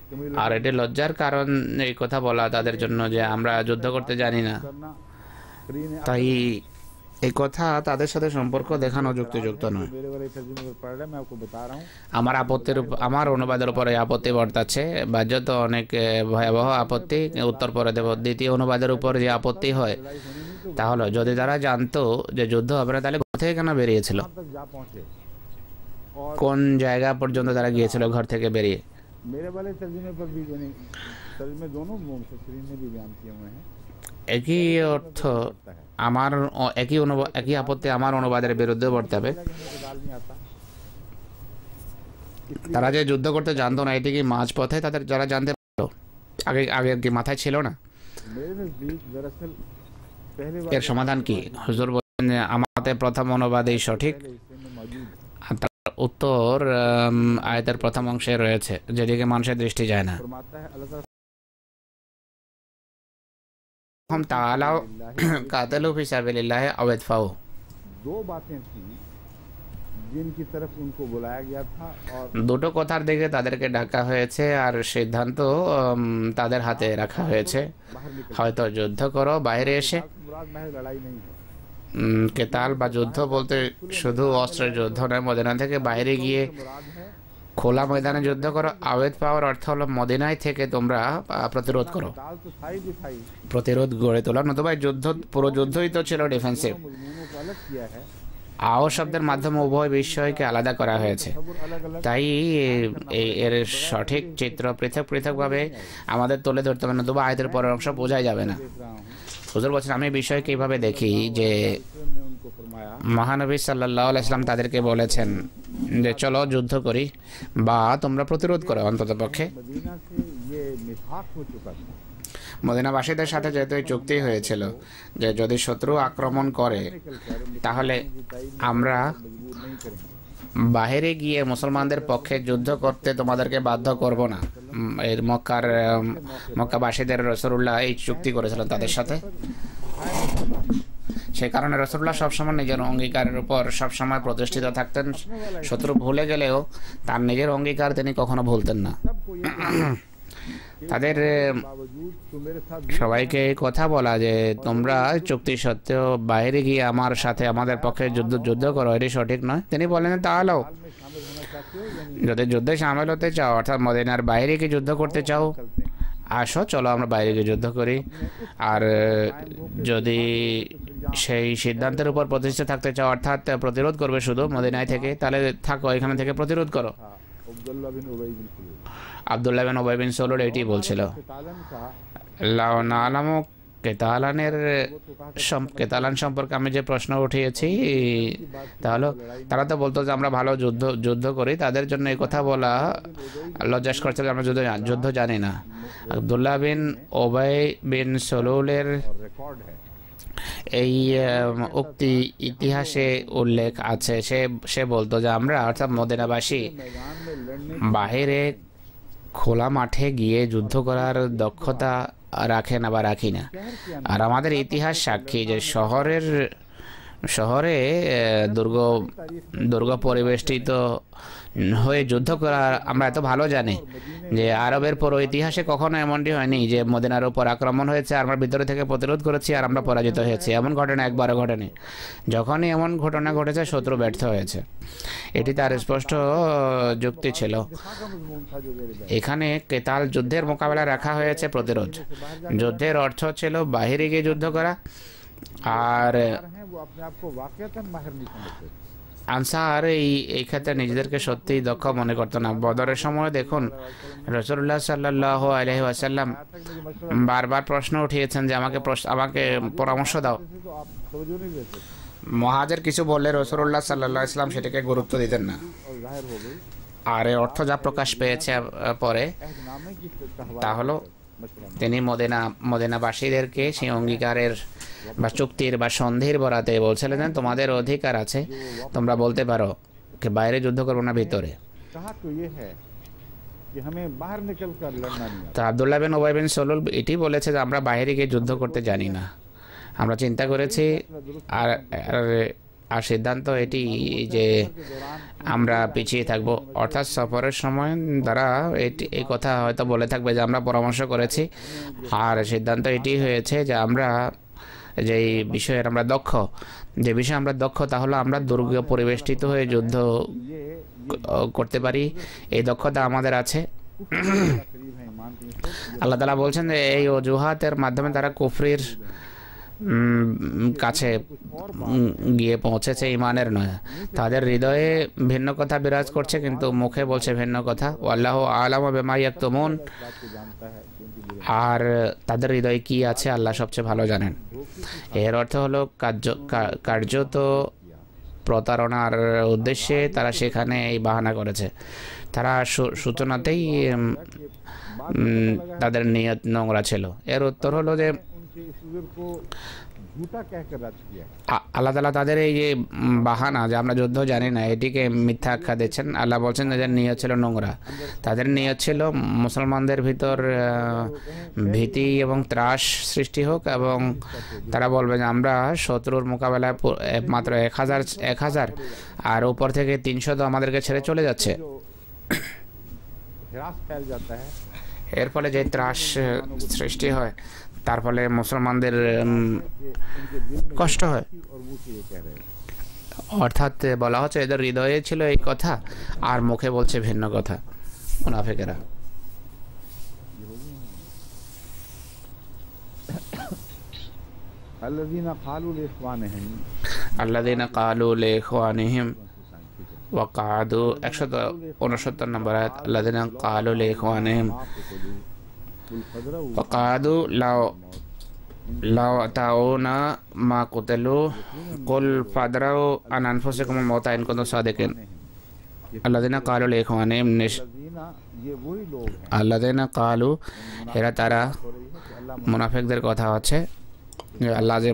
कि मुझे আর এটি লজ্জার কারণ এই কথা বলা তাদের জন্য যে আমরা যুদ্ধ করতে জানি না। करना करीने তাই এই কথা তাদের সাথে সম্পর্ক দেখানো যুক্তিযুক্ত নয়। मेरे वाले तर्जुमे पर पढ़ रहे मैं आपको बता रहा हूँ। আমার অনুবাদের উপর এই আপত্তি বর্তাচ্ছে, বাহ্যত অনেক ভয়াবহ আপত্তি। উত্তর পরে দেব। দ্বিতীয় অনুবাদের উপর যে আপত্তি হয় लड़ाई होनी नहीं तो তাহলে যদি তারা জানতো যে যুদ্ধ হবে না তাহলে ঘর থেকে কেন বেরিয়েছিল, वहाँ तक जा पहुँचे। और কোন জায়গা পর্যন্ত তারা গিয়েছিল ঘর থেকে বেরিয়ে। मेरे वाले तर्जुमे पर भी यानी तर्जुमे दोनों मुफस्सिरीन ने भी बयान किए हुए हैं। একই অর্থ আমার একই আপত্তি আমার অনুবাদের বিরুদ্ধে বর্তাবে। लेकिन मुझे गाल नहीं आता। তারা যে যুদ্ধ করতে জানতো না, এটি কি মাঝ পথে তাদের যারা জানতে পারলো আগে আগে কি মাথায় ছিল না? मेरे नज़दीक दरअसल पहले এর সমাধান কি? হুজুর বলেন যে আমাদের প্রথম অনুবাদেই সঠিক। वाले हिस्से में मौजूद আর তার উত্তর আয়াতের প্রথম অংশে রয়েছে, যেদিকে মানুষের দৃষ্টি যায় না। फरमाता है अल्लाह ताला हम तालाव कातलू फी साबिलिल्लाह अवदफाओ। दो बातें थी जिनकी तरफ उनको बुलाया गया था और দুটো কথার দিকে তাদেরকে ডাকা হয়েছে আর সিদ্ধান্ত তাদের হাতে রাখা হয়েছে। बाहर निकल হয়তো যুদ্ধ করো বাইরে এসে। मुराद महज लड़ाई नहीं है। কেতাল বা যুদ্ধ বলতে শুধু অস্ত্রের যুদ্ধ নয়, মদিনা থেকে বাইরে গিয়ে मुराद है খোলা ময়দানে যুদ্ধ করো। আওয়েদ পাওয়ার অর্থ হলো মদিনায় থেকে তোমরা প্রতিরোধ করো, ताल तो थाई भी थाई প্রতিরোধ গড়ে তোলা। নতুবা যুদ্ধ পুরো যুদ্ধই তো ছিল ডিফেন্সিভ। मजमूनों को अलग किया है। আও শব্দের মাধ্যমে উভয় বিষয়কে আলাদা করা হয়েছে। তাই এর সঠিক চিত্র পৃথক পৃথকভাবে আমাদের তুলে ধরতে হবে, নতুবা আয়াতের পরের অংশ বোঝাই যাবে না। হুজুর বলছেন, আমি বিষয়কে এইভাবে দেখি যে মহানবী সাল্লাল্লাহু আলাইহি ওয়াসাল্লাম তাদেরকে বলেছেন যে চলো যুদ্ধ করি বা তোমরা প্রতিরোধ করো অন্ততপক্ষে। মদিনাবাসীদের সাথে যেহেতু এই চুক্তি হয়েছিল যে যদি শত্রু আক্রমণ করে তাহলে আমরা বাহিরে গিয়ে মুসলমানদের পক্ষে যুদ্ধ করতে তোমাদেরকে বাধ্য করব না। এর মক্কাবাসীদের রাসূলুল্লাহ এই চুক্তি করেছিলেন তাদের সাথে। সেই কারণে রাসূলুল্লাহ সবসময় নিজের অঙ্গীকারের উপর সবসময় প্রতিষ্ঠিত থাকতেন। শত্রু ভুলে গেলেও তার নিজের অঙ্গীকার তিনি কখনো ভুলতেন না। তাদের সবাইকে কথা বলা যে তোমরা চুক্তি সত্ত্বেও বাইরে গিয়ে আমার সাথে আমাদের পক্ষে যুদ্ধ করো, এটি সঠিক নয়। তিনি বলেন তাহলেও যদি যুদ্ধে সামিল হতে চাও, অর্থাৎ মদিনার বাইরে গিয়ে যুদ্ধ করতে চাও, আসো চলো আমরা বাইরে গিয়ে যুদ্ধ করি। আর যদি সেই সিদ্ধান্তের উপর প্রতিষ্ঠিত থাকতে চাও, অর্থাৎ প্রতিরোধ করবে শুধু মদিনায় থেকে, তাহলে থাকো এখানে থেকে প্রতিরোধ করো। আব্দুল্লাহ বিন উবাই বিন সলুল এটি বলছিল। কেতালান সম্পর্কে আমি যে প্রশ্ন উঠিয়েছি তাহলে তারা তো বলতো যে আমরা ভালো যুদ্ধ করি, তাদের জন্য এই কথা বলা লজ্জাস করছিল, আমরা যুদ্ধ জানি না। আব্দুল্লাহ বিন উবাই বিন সলুলের এই উক্তি ইতিহাসে উল্লেখ আছে। সে বলতো যে আমরা অর্থাৎ মদিনাবাসী বাহিরে খোলা মাঠে গিয়ে যুদ্ধ করার দক্ষতা রাখে না বা রাখি না। আর আমাদের ইতিহাস সাক্ষী যে শহরে দুর্গ পরিবেষ্টিত হয়ে যুদ্ধ করা আমরা এত ভালো জানি যে আরবের পর ইতিহাসে কখনো এমনটি হয়নি যে মদিনার উপর আক্রমণ হয়েছে, আমরা ভিতরে থেকে প্রতিরোধ করেছি আর আমরা পরাজিত হয়েছি। এমন ঘটনা একবারও ঘটেনি। যখনই এমন ঘটনা ঘটেছে শত্রু ব্যর্থ হয়েছে। এটি তার স্পষ্ট যুক্তি ছিল। এখানে কেতাল যুদ্ধের মোকাবেলা রাখা হয়েছে প্রতিরোধ। যুদ্ধের অর্থ ছিল বাহিরে গিয়ে যুদ্ধ করা। আর আনসার এই ক্ষেত্রে নিজেদেরকে সত্যিই দক্ষ মনে করতো না। বদরের সময় দেখুন রাসূলুল্লাহ সাল্লাল্লাহু আলাইহি ওয়াসাল্লাম বারবার প্রশ্ন উঠিয়েছেন যে আমাকে পরামর্শ দাও। মুহাজির কিছু বললে রাসূলুল্লাহ সাল্লাল্লাহু আলাইহি ওয়াসাল্লাম সেটাকে গুরুত্ব দিতেন না। আর এর অর্থ যা প্রকাশ পেয়েছে পরে তা হলো তিনি মদিনাবাসীদেরকে সেই অঙ্গীকারের বা চুক্তির বা সন্ধির বরাতে বলছিলেন তোমাদের অধিকার আছে, তোমরা বলতে পারো যে বাইরে যুদ্ধ করবো না ভিতরে। তো আব্দুল্লাহ বিন উবাই বিন সলুল এটি বলেছে যে আমরা বাইরে গিয়ে যুদ্ধ করতে জানি না। আমরা চিন্তা করেছি আর সিদ্ধান্ত এটি যে আমরা পিছিয়ে থাকব, অর্থাৎ সফরের সময় তারা এই কথা হয়তো বলে থাকবে যে আমরা পরামর্শ করেছি। আর সিদ্ধান্ত এটি হয়েছে যে আমরা যেই বিষয়ের আমরা দক্ষ, তা হলো আমরা দুর্গ পরিবেষ্টিত হয়ে যুদ্ধ করতে পারি, এই দক্ষতা আমাদের আছে। আল্লাহ তাআলা বলছেন যে এই অজুহাতের মাধ্যমে তারা কুফরির কাছে গিয়ে পৌঁছেছে, ইমানের নয়। তাদের হৃদয়ে ভিন্ন কথা বিরাজ করছে কিন্তু মুখে বলছে ভিন্ন কথা। আল্লাহু আ'লামু বিমা ইয়াকতুমুন। আর তাদের হৃদয়ে কি আছে আল্লাহ সবচেয়ে ভালো জানেন। এর অর্থ হলো কার্যত প্রতারণার উদ্দেশ্যে তারা সেখানে এই বাহানা করেছে। তারা সূচনাতেই তাদের নিয়ত নোংরা ছিল। এর উত্তর হলো যে আল্লাহ তাআলা তাদের এই যে বাহানা যে আমরা যুদ্ধ জানি না এটিকে মিথ্যা আখ্যা দিচ্ছেন। আল্লাহ বলছেন তাদের নিয়ত ছিল নোংরা। তাদের নিয়ত ছিল মুসলমানদের ভিতর ভীতি এবং ত্রাস সৃষ্টি হোক এবং তারা বলবে যে আমরা শত্রুর মোকাবেলায় মাত্র 1000 আর উপর থেকে 300 তো আমাদেরকে ছেড়ে চলে যাচ্ছে। এর ফলে যে ত্রাস সৃষ্টি হয় তার ফলে মুসলমানদের কষ্ট হয়। অর্থাৎ বলা হচ্ছে এদের হৃদয়ে ছিল এই কথা আর মুখে বলছে ভিন্ন কথা মুনাফিকেরা। আল্লাযীনা ক্বালু লিইখওয়ানিহিম ওয়া ক্বাদু 169 নম্বর আয়াত আল্লাযীনা ক্বালু লিইখওয়ানিহিম ওয়া ক্বাদু লাউ আতাউনা মা কুতিলু কুল ফাদরাউ আন আনফুসিকুমুল মাউতা ইন কুনতুম সাদিকিন আল্লাযীনা ক্বালু লিইখওয়ানিহিম ये वही लोग हैं আল্লাযীনা ক্বালু এরা তারা মুনাফিকদের কথা হচ্ছে আল্লাহ যে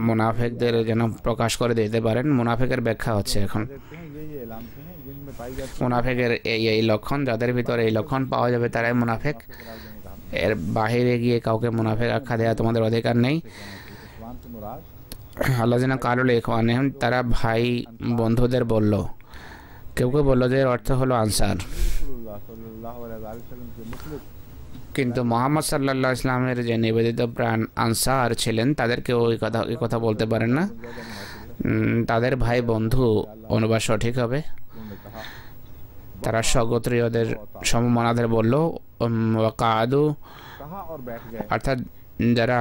মুনাফিকদের যেন প্রকাশ করে দিতে পারেন মুনাফিকের ব্যাখ্যা হচ্ছে এখন देखते हैं ये एलामते हैं जिनमें पाई जाती মুনাফিকের এই লক্ষণ যাদের ভিতরে এই লক্ষণ পাওয়া যাবে তারাই মুনাফিক এর বাহিরে গিয়ে কাউকে মুনাফিক আখ্যা দেওয়া তোমাদের অধিকার নেই इस्लाम से मुराद আল্লাযীনা ক্বালু লিইখওয়ানিহিম তারা ভাই বন্ধুদের বলল কেউ কেউ বলল যে এর অর্থ হলো আনসার रसूलुल्लाह सल्लल्लाहु अलैहि वसल्लम के मुखलिस কিন্তু মোহাম্মদ সাল্লাল্লাহু আলাইহি ইসলামের যে নিবেদিত প্রাণ আনসার ছিলেন তাদেরকে ওই কথা বলতে পারেন না তাদের ভাই বন্ধু অনুবাদ সঠিক হবে उन्होंने कहा তারা স্বগোত্রীয়দের সমমনাদের বলল কাদু कहा और बैठ गए অর্থাৎ যারা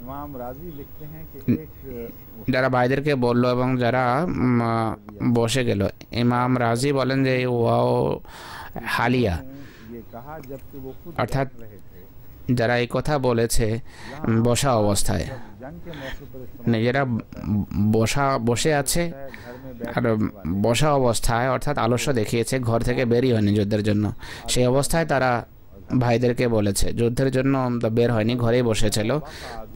इमाम राजी लिखते हैं कि एक যারা ভাইদেরকে বলল এবং যারা বসে গেল ইমাম রাজি বলেন যে ওয়াও হালিয়া ये कहा जबकि वो खुद अर्थात बैठ रहे थे যারা এই কথা বলেছে বসা অবস্থায় जंग के मौके पर इस्तेमाल নিজেরা বসে আছে है घर में बैठ আর বসা অবস্থায় অর্থাৎ আলস্য দেখিয়েছে ঘর থেকে বেরই হয়নি যুদ্ধের জন্য সেই অবস্থায় তারা ভাইদেরকে বলেছে যুদ্ধের জন্য বের হয়নি ঘরেই বসেছিল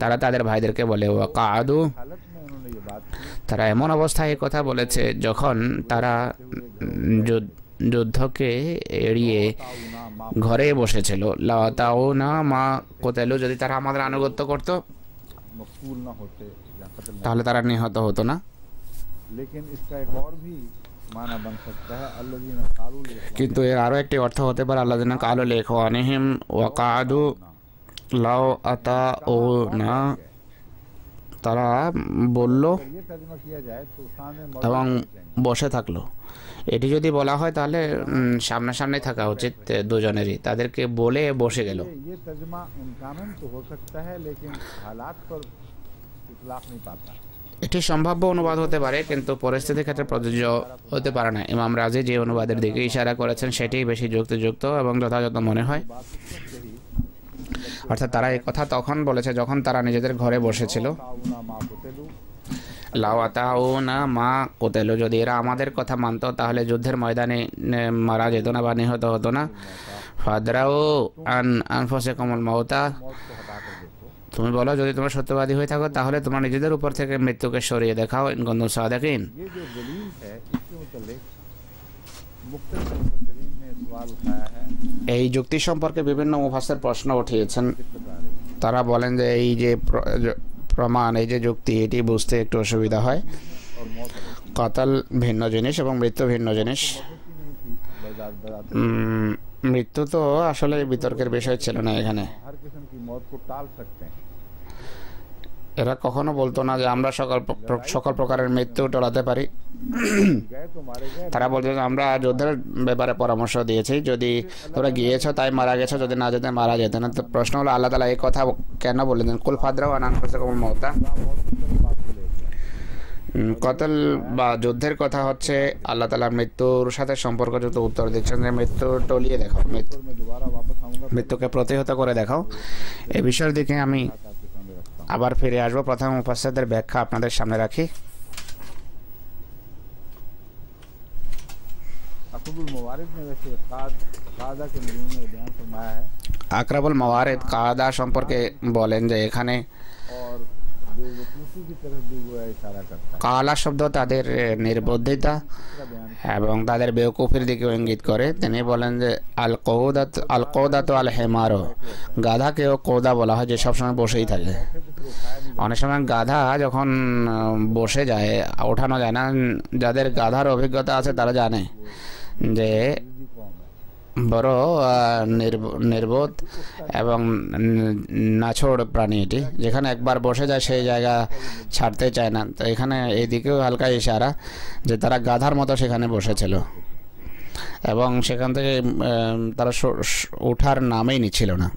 তারা তাদের ভাইদেরকে বলে ওয়া কাদু हालत में उन्होंने ये बात की তারা এমন অবস্থায় এই কথা বলেছে যখন তারা যুদ্ধকে এড়িয়ে ताउना मा ঘরে বসেছিল লাতাও না মা কোতেলু যদি তারা আমাদের আনুগত্য করত मकबूल न होते या कत्ल न তাহলে তারা নিহত হতো না लेकिन इसका एक और भी माना बन सकता है अल्लज़ीना क़ालू लिल কিন্তু এর আরও একটি অর্থ হতে পারে আল্লাযীনা ক্বালু লিইখওয়ানিহিম ওয়া কাদু লাউ আতাউনা তারা বলল अगर ये तर्जुमा किया जाए तो सामने এবং मौजूद रहेंगे। বসে থাকলো এটি যদি বলা হয় তাহলে সামনাসামনি থাকা উচিত দুজনেরই তাদেরকে বলে বসে গেল ये तर्जुमा इम्कानन तो हो सकता है लेकिन हालात पर इतलाफ नहीं पाता এটি সম্ভাব্য অনুবাদ হতে পারে কিন্তু পরিস্থিতির ক্ষেত্রে প্রযোজ্য হতে পারে না ইমাম রাজি যে অনুবাদের দিকে ইশারা করেছেন সেটিই বেশি যুক্তিযুক্ত এবং যথাযথ মনে হয় बात सही অর্থাৎ তারা এই কথা তখন বলেছে যখন তারা নিজেদের ঘরে বসেছিল ताउना मा कुतिलू লাওয়াতাও না মা কোতেলো যদি এরা আমাদের কথা মানতো তাহলে যুদ্ধের ময়দানে মারা যেত না বা নিহত হতো না ফাদরাও আনফুসিকুমুল মাউতা मौत को हटा कर देखो তুমি বলো যদি তোমরা সত্যবাদী হয়ে থাকো তাহলে তোমরা নিজেদের উপর থেকে মৃত্যুকে সরিয়ে দেখাও ইন কুনতুম সাদিকিন ये जो दलील है इसके मुतल्लिक मुख्तलिफ मुफस्सिरीन ने सवाल उठाया है এই যুক্তি সম্পর্কে বিভিন্ন মুফাসসির প্রশ্ন উঠিয়েছেন किस प्रकार है তারা বলেন যে এই যে প্রমাণ এই যে যুক্তি এটি বুঝতে একটু অসুবিধা হয় और मौत কতল ভিন্ন জিনিস এবং মৃত্যু ভিন্ন জিনিস होती नहीं थी बजाते মৃত্যু তো আসলে বিতর্কের বিষয় ছিল না এখানে हर किस्म की मौत को टाल सकते हैं এরা কখনো বলতো না যে আমরা সকল প্রকারের মৃত্যু টলাতে পারি गए तो मारे गए তারা বলতো যে আমরা যুদ্ধের ব্যাপারে পরামর্শ দিয়েছি যদি তোমরা গিয়েছো তাই মারা গেছো যদি না যেতে মারা যেতে না তো প্রশ্ন হলো আল্লাহ তাআলা এই কথা কেন বললেন কুল ফাদরাও আন আনফুসিকুমুল মাউতা बात को ले गया কতল বা যুদ্ধের কথা হচ্ছে আল্লাহ তাআলা মৃত্যুর সাথে সম্পর্কযুক্ত উত্তর দিচ্ছেন যে মৃত্যু টলিয়ে দেখাও मैं दोबारा वापस आऊँगा মৃত্যুকে প্রতিহত করে দেখাও এই বিষয়ের দিকে আমি आपके सामने रखता हूँ আবার ফিরে আসবো প্রথম মুফাসসিরদের ব্যাখ্যা আপনাদের সামনে রাখি अक़बुल मवारिद ने वैसे कादा के नज़ूम में बयान फरमाया है আকরাবুল মাওয়ারিদ কাদা সম্পর্কে বলেন যে এখানে और बेवकूफ़ी की तरफ भी वो इशारा करता है কালা শব্দ তাদের নির্বুদ্ধিতা इसका बयान এবং তাদের বেওকুফির দিকে ইঙ্গিত করে তিনি বলেন যে আল কৌদাত আল হেমারো গাধাকেও কৌদা বলা হয় যে সবসময় বসেই থাকে অনেক সময় গাধা যখন বসে যায় ওঠানো যায় না যাদের গাধার অভিজ্ঞতা আছে তারা জানে যে हिंदी कौम है বড় নির্বোধ এবং নাছোড় প্রাণী এটি যেখানে একবার বসে যায় সেই জায়গা ছাড়তে চায় না তো এখানে এইদিকেও হালকা ইশারা যে তারা গাধার মতো সেখানে বসেছিল এবং সেখান থেকে তারা ওঠার নামেই নিচ্ছিল না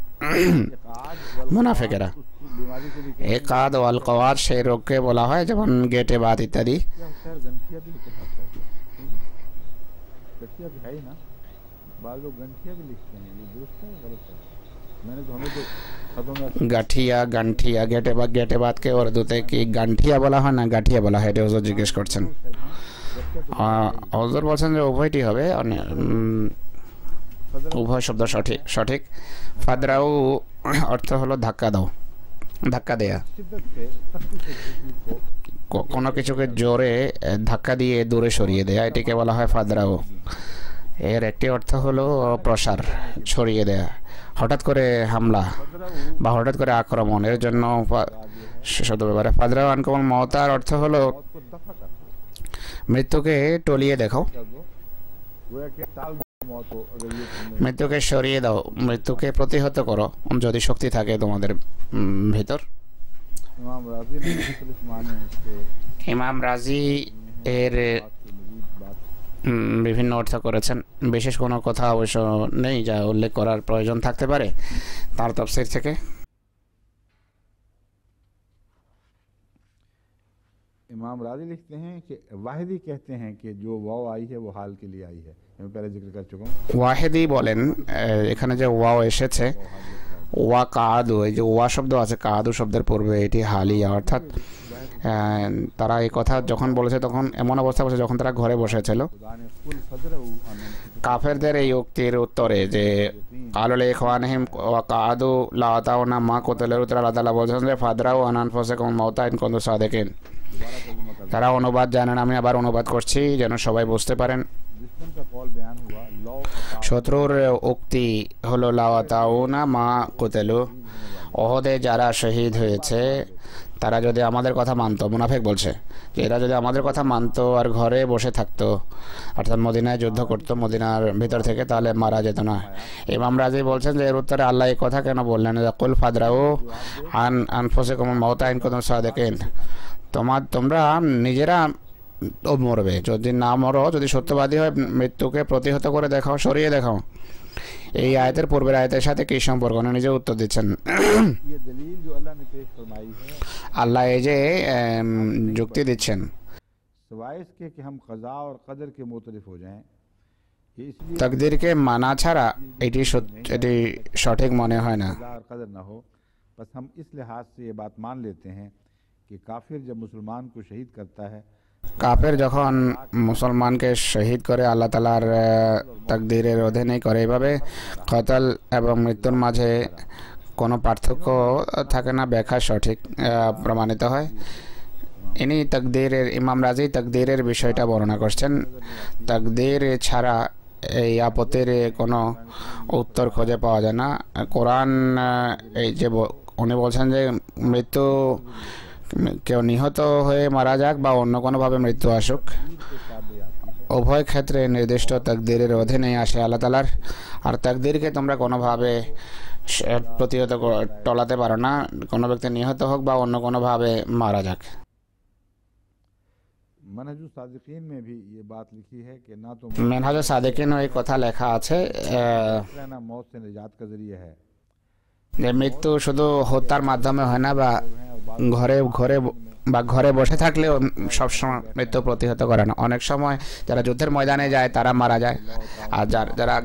आज মুনাফিকেরা उसकी बीमारी को भी कहते हैं। একাদ ওয়াল কওয়াদ সেই রোগকে বলা হয়, যেমন গেটে বাত ইত্যাদি। क्या होता है, गंठिया भी लिखा जाता है, गठिया भी है ही ना, बाद लोग गंठिया भी लिखते हैं, ये दुरुस्त है या गलत है? मैंने तो हमें तो खतों में গাঠিয়া গান্ঠিয়া গেটে বাতকে উর্দুতে কি গান্ঠিয়া বলা হয় না গাঠিয়া বলা হয়, এটা হুজুর জিজ্ঞেস করছেন। হুজুর বলছেন যে উভয়টি হবে, উভয় শব্দ সঠিক। ফাদরাউ অর্থ হলো ধাক্কা দাও, ধাক্কা দেয়া, शिद्दत से सख्ती से किसी को কোনো কিছুকে জোরে ধাক্কা দিয়ে দূরে সরিয়ে দেয়া, এটিকে বলা হয় ফাদরাউ। এর একটি অর্থ হলো প্রসার, ছড়িয়ে দেয়া, হঠাৎ করে হামলা বা হঠাৎ করে আক্রমণ, এর জন্য শব্দ ব্যবহার। ফাদরাউ আনকুমুল মওতার অর্থ হলো मौत को दफा कर दो, মৃত্যুকে টলিয়ে দেখাও, कर दो, गोया कि टाल दो मौत को, अगर ये तुमने মৃত্যুকে সরিয়ে দাও, মৃত্যুকে প্রতিহত করো যদি শক্তি থাকে তোমাদের ভিতর। इमाम राजी ने मुख्तलिफ माने इसके ইমাম রাজি এর बात से मजीद बात বিভিন্ন অর্থ করেছেন, বিশেষ কোনো কথা অবশ্য নেই যা উল্লেখ করার প্রয়োজন থাকতে পারে তার তাফসীর থেকে। इमाम राजी लिखते हैं कि वाहिदी कहते हैं कि जो वाव आई है वो हाल के लिए आई है, मैं पहले जिक्र कर चुका हूँ। ওয়াহেদি বলেন এখানে যে ওয়াও এসেছে, ওয়া কাদু, এই যে ওয়া শব্দ আছে কাদু শব্দের পূর্বে, এটি হালিয়া, অর্থাৎ তারা এই কথা যখন বলেছে তখন এমন অবস্থা বসে যখন তারা ঘরে বসেছিল। खुदा ने कुल फजर কাফেরদের এই উক্তির উত্তরে যে কালুল ইখওয়ানহিম ওয়া কাদু লা আতাউনা মা কুতিলের উত্তরে আল্লাহ তাআলা বলেছেন যে ফাদরাউ আন আনফুসিকুম মাউতা ইন কুনতুম সাদিকিন। তারা অনুবাদ জানেন, আমি আবার অনুবাদ করছি যেন সবাই বুঝতে পারেন। दुश्मन का कौल बयान हुआ, लौ শত্রুর উক্তি হলো লা আতাউনা মা কুতিলু, ওহদে যারা শহীদ হয়েছে তারা যদি আমাদের কথা মানতো, মুনাফিক বলছে যে এরা যদি আমাদের কথা মানতো আর ঘরে বসে থাকতো, অর্থাৎ মদিনায় যুদ্ধ করতো মদিনার ভিতর থেকে, তাহলে মারা যেত না। ইমাম রাজি বলছেন যে এর উত্তরে আল্লাহ এই কথা কেন বললেন, কুল ফাদরাউ আন আনফুসিকুম মাউতা ইন কুনতুম সাদিকিন, তোমরা নিজেরা মরবে, যদি না মরো, যদি সত্যবাদী হয় মৃত্যুকে প্রতিহত করে দেখাও, সরিয়ে দেখাও। এই আয়াতের পূর্বের আয়াতের সাথে কি সম্পর্ক, উনি নিজে উত্তর দিচ্ছেন। ये दलील जो अल्लाह ने पेश फरमाई है আল্লাহ এই যে যুক্তি দিচ্ছেন, सिवाय इसके कि हम क़ज़ा और क़दर के मुतरिफ हो जाएं, ये इसलिए তাকদীরকে মানা ছাড়া এটি সঠিক মনে হয় না। क़ज़ा और क़दर ना हो, बस हम इस लिहाज से ये बात मान लेते हैं कि काफिर जब मुसलमान को शहीद करता है, কাফের যখন মুসলমানকে শহীদ করে আল্লাহ তাআলার তাকদীরের অধীনেই করে, এভাবে কতল এবং মৃত্যুর মাঝে কোনো পার্থক্য থাকে না, ব্যাখ্যা সঠিক প্রমাণিত হয়। ইনি তাকদীরের, ইমাম রাজি তাকদীরের বিষয়টা বর্ণনা করছেন। তাকদীর ছাড়া এই আপত্তির কোনো উত্তর খুঁজে পাওয়া যায় না। কোরআন এই যে উনি বলছেন যে মৃত্যু কেউ নিহত হয়ে মারা যাক বা অন্য কোনোভাবে মৃত্যু আসুক, উভয় ক্ষেত্রে নির্দিষ্ট তাকদীরের অধীনে আসে আল্লাহ তাআলার। আর তাকদীরকে তোমরা কোনোভাবে প্রতিহত টলাতে পারো না, কোনো ব্যক্তি নিহত হোক বা অন্য কোনোভাবে মারা যাক। मनहजुस सादिकीन में भी ये बात लिखी है कि ना तो মেনহাজ সাদিকিনও এই কথা লেখা আছে रहना मौत से निजात का जरिया है, যে মৃত্যু শুধু হত্যার মাধ্যমে হয় না, বা ঘরে বসে থাকলেও সবসময় মৃত্যু প্রতিহত করে না। অনেক সময় যারা যুদ্ধের ময়দানে যায় তারা মারা যায়, আর যারা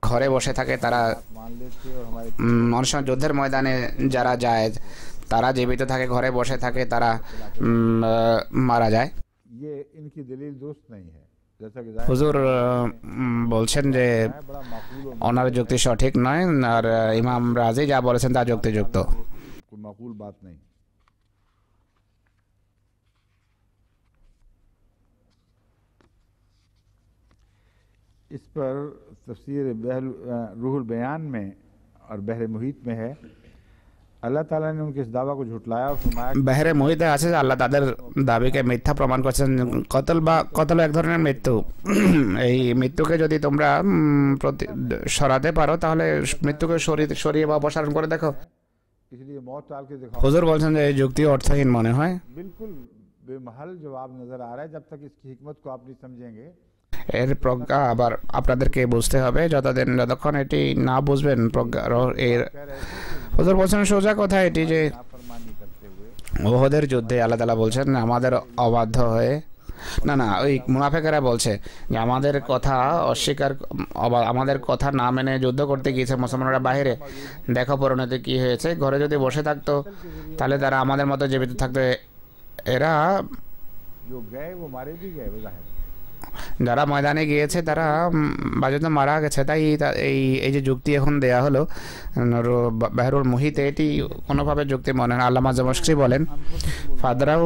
ঘরে বসে থাকে তারা मान लेते और हमारे অনেক সময় যুদ্ধের ময়দানে যারা যায় তারা জীবিত থাকে, ঘরে বসে থাকে, তারা মারা যায়। ये इनकी दलील दुरुस्त नहीं है, जैसा कि হুজুর বলছেন যে बड़ा माकूल और ওনার যুক্তি সঠিক নয়, আর ইমাম রাজি যা বলেছেন তা যুক্তিযুক্ত। कोई माकूल बात नहीं। इस पर तफसीर रूहुल बयान में और बहर मुहीत में है, अल्लाह ताला ने उनके इस दावा को झुटलाया और फरमाया বাহিরে মহিতে আছে যে আল্লাহ তাদের দাবিকে মিথ্যা প্রমাণ করছেন। কতল এক ধরনের মৃত্যু, এই মৃত্যুকে যদি তোমরা সরাতে পারো তাহলে মৃত্যুকে সরিয়ে বা অপসারণ করে দেখো। इसलिए मौत टाल के दिखाओ। হুজুর বলছেন যে এই যুক্তি অর্থহীন মনে হয়। बिल्कुल बेमहल जवाब नजर आ रहा है, जब तक इसकी हिकमत को आप नहीं समझेंगे। এর প্রজ্ঞা আবার আপনাদেরকে বুঝতে হবে, যতক্ষণ এটি না বুঝবেন প্রজ্ঞা এর। হুজুর বলছেন সোজা কথা এটি যে नाफरमानी करते हुए ওহদের যুদ্ধে আল্লাহ তাআলা বলছেন আমাদের অবাধ্য হয়ে না ওই মুনাফিকেরা বলছে যে আমাদের কথা অস্বীকার আমাদের কথা না মেনে যুদ্ধ করতে গিয়েছে মুসলমানরা বাইরে, দেখো পরিণতি কি হয়েছে। ঘরে যদি বসে থাকতো তাহলে তারা আমাদের মতো জীবিত থাকতো। এরা जो गए वो मारे भी गए, वो जाहिर है। যারা ময়দানে গিয়েছে তারা বাজেতে মারা গেছে। তাই এই যে যুক্তি এখন দেয়া হলো বাহরুল মুহিতে, এটি কোনোভাবে যুক্তি মনে হয় না। আল্লামা জামাশরি বলেন ফাদরাউ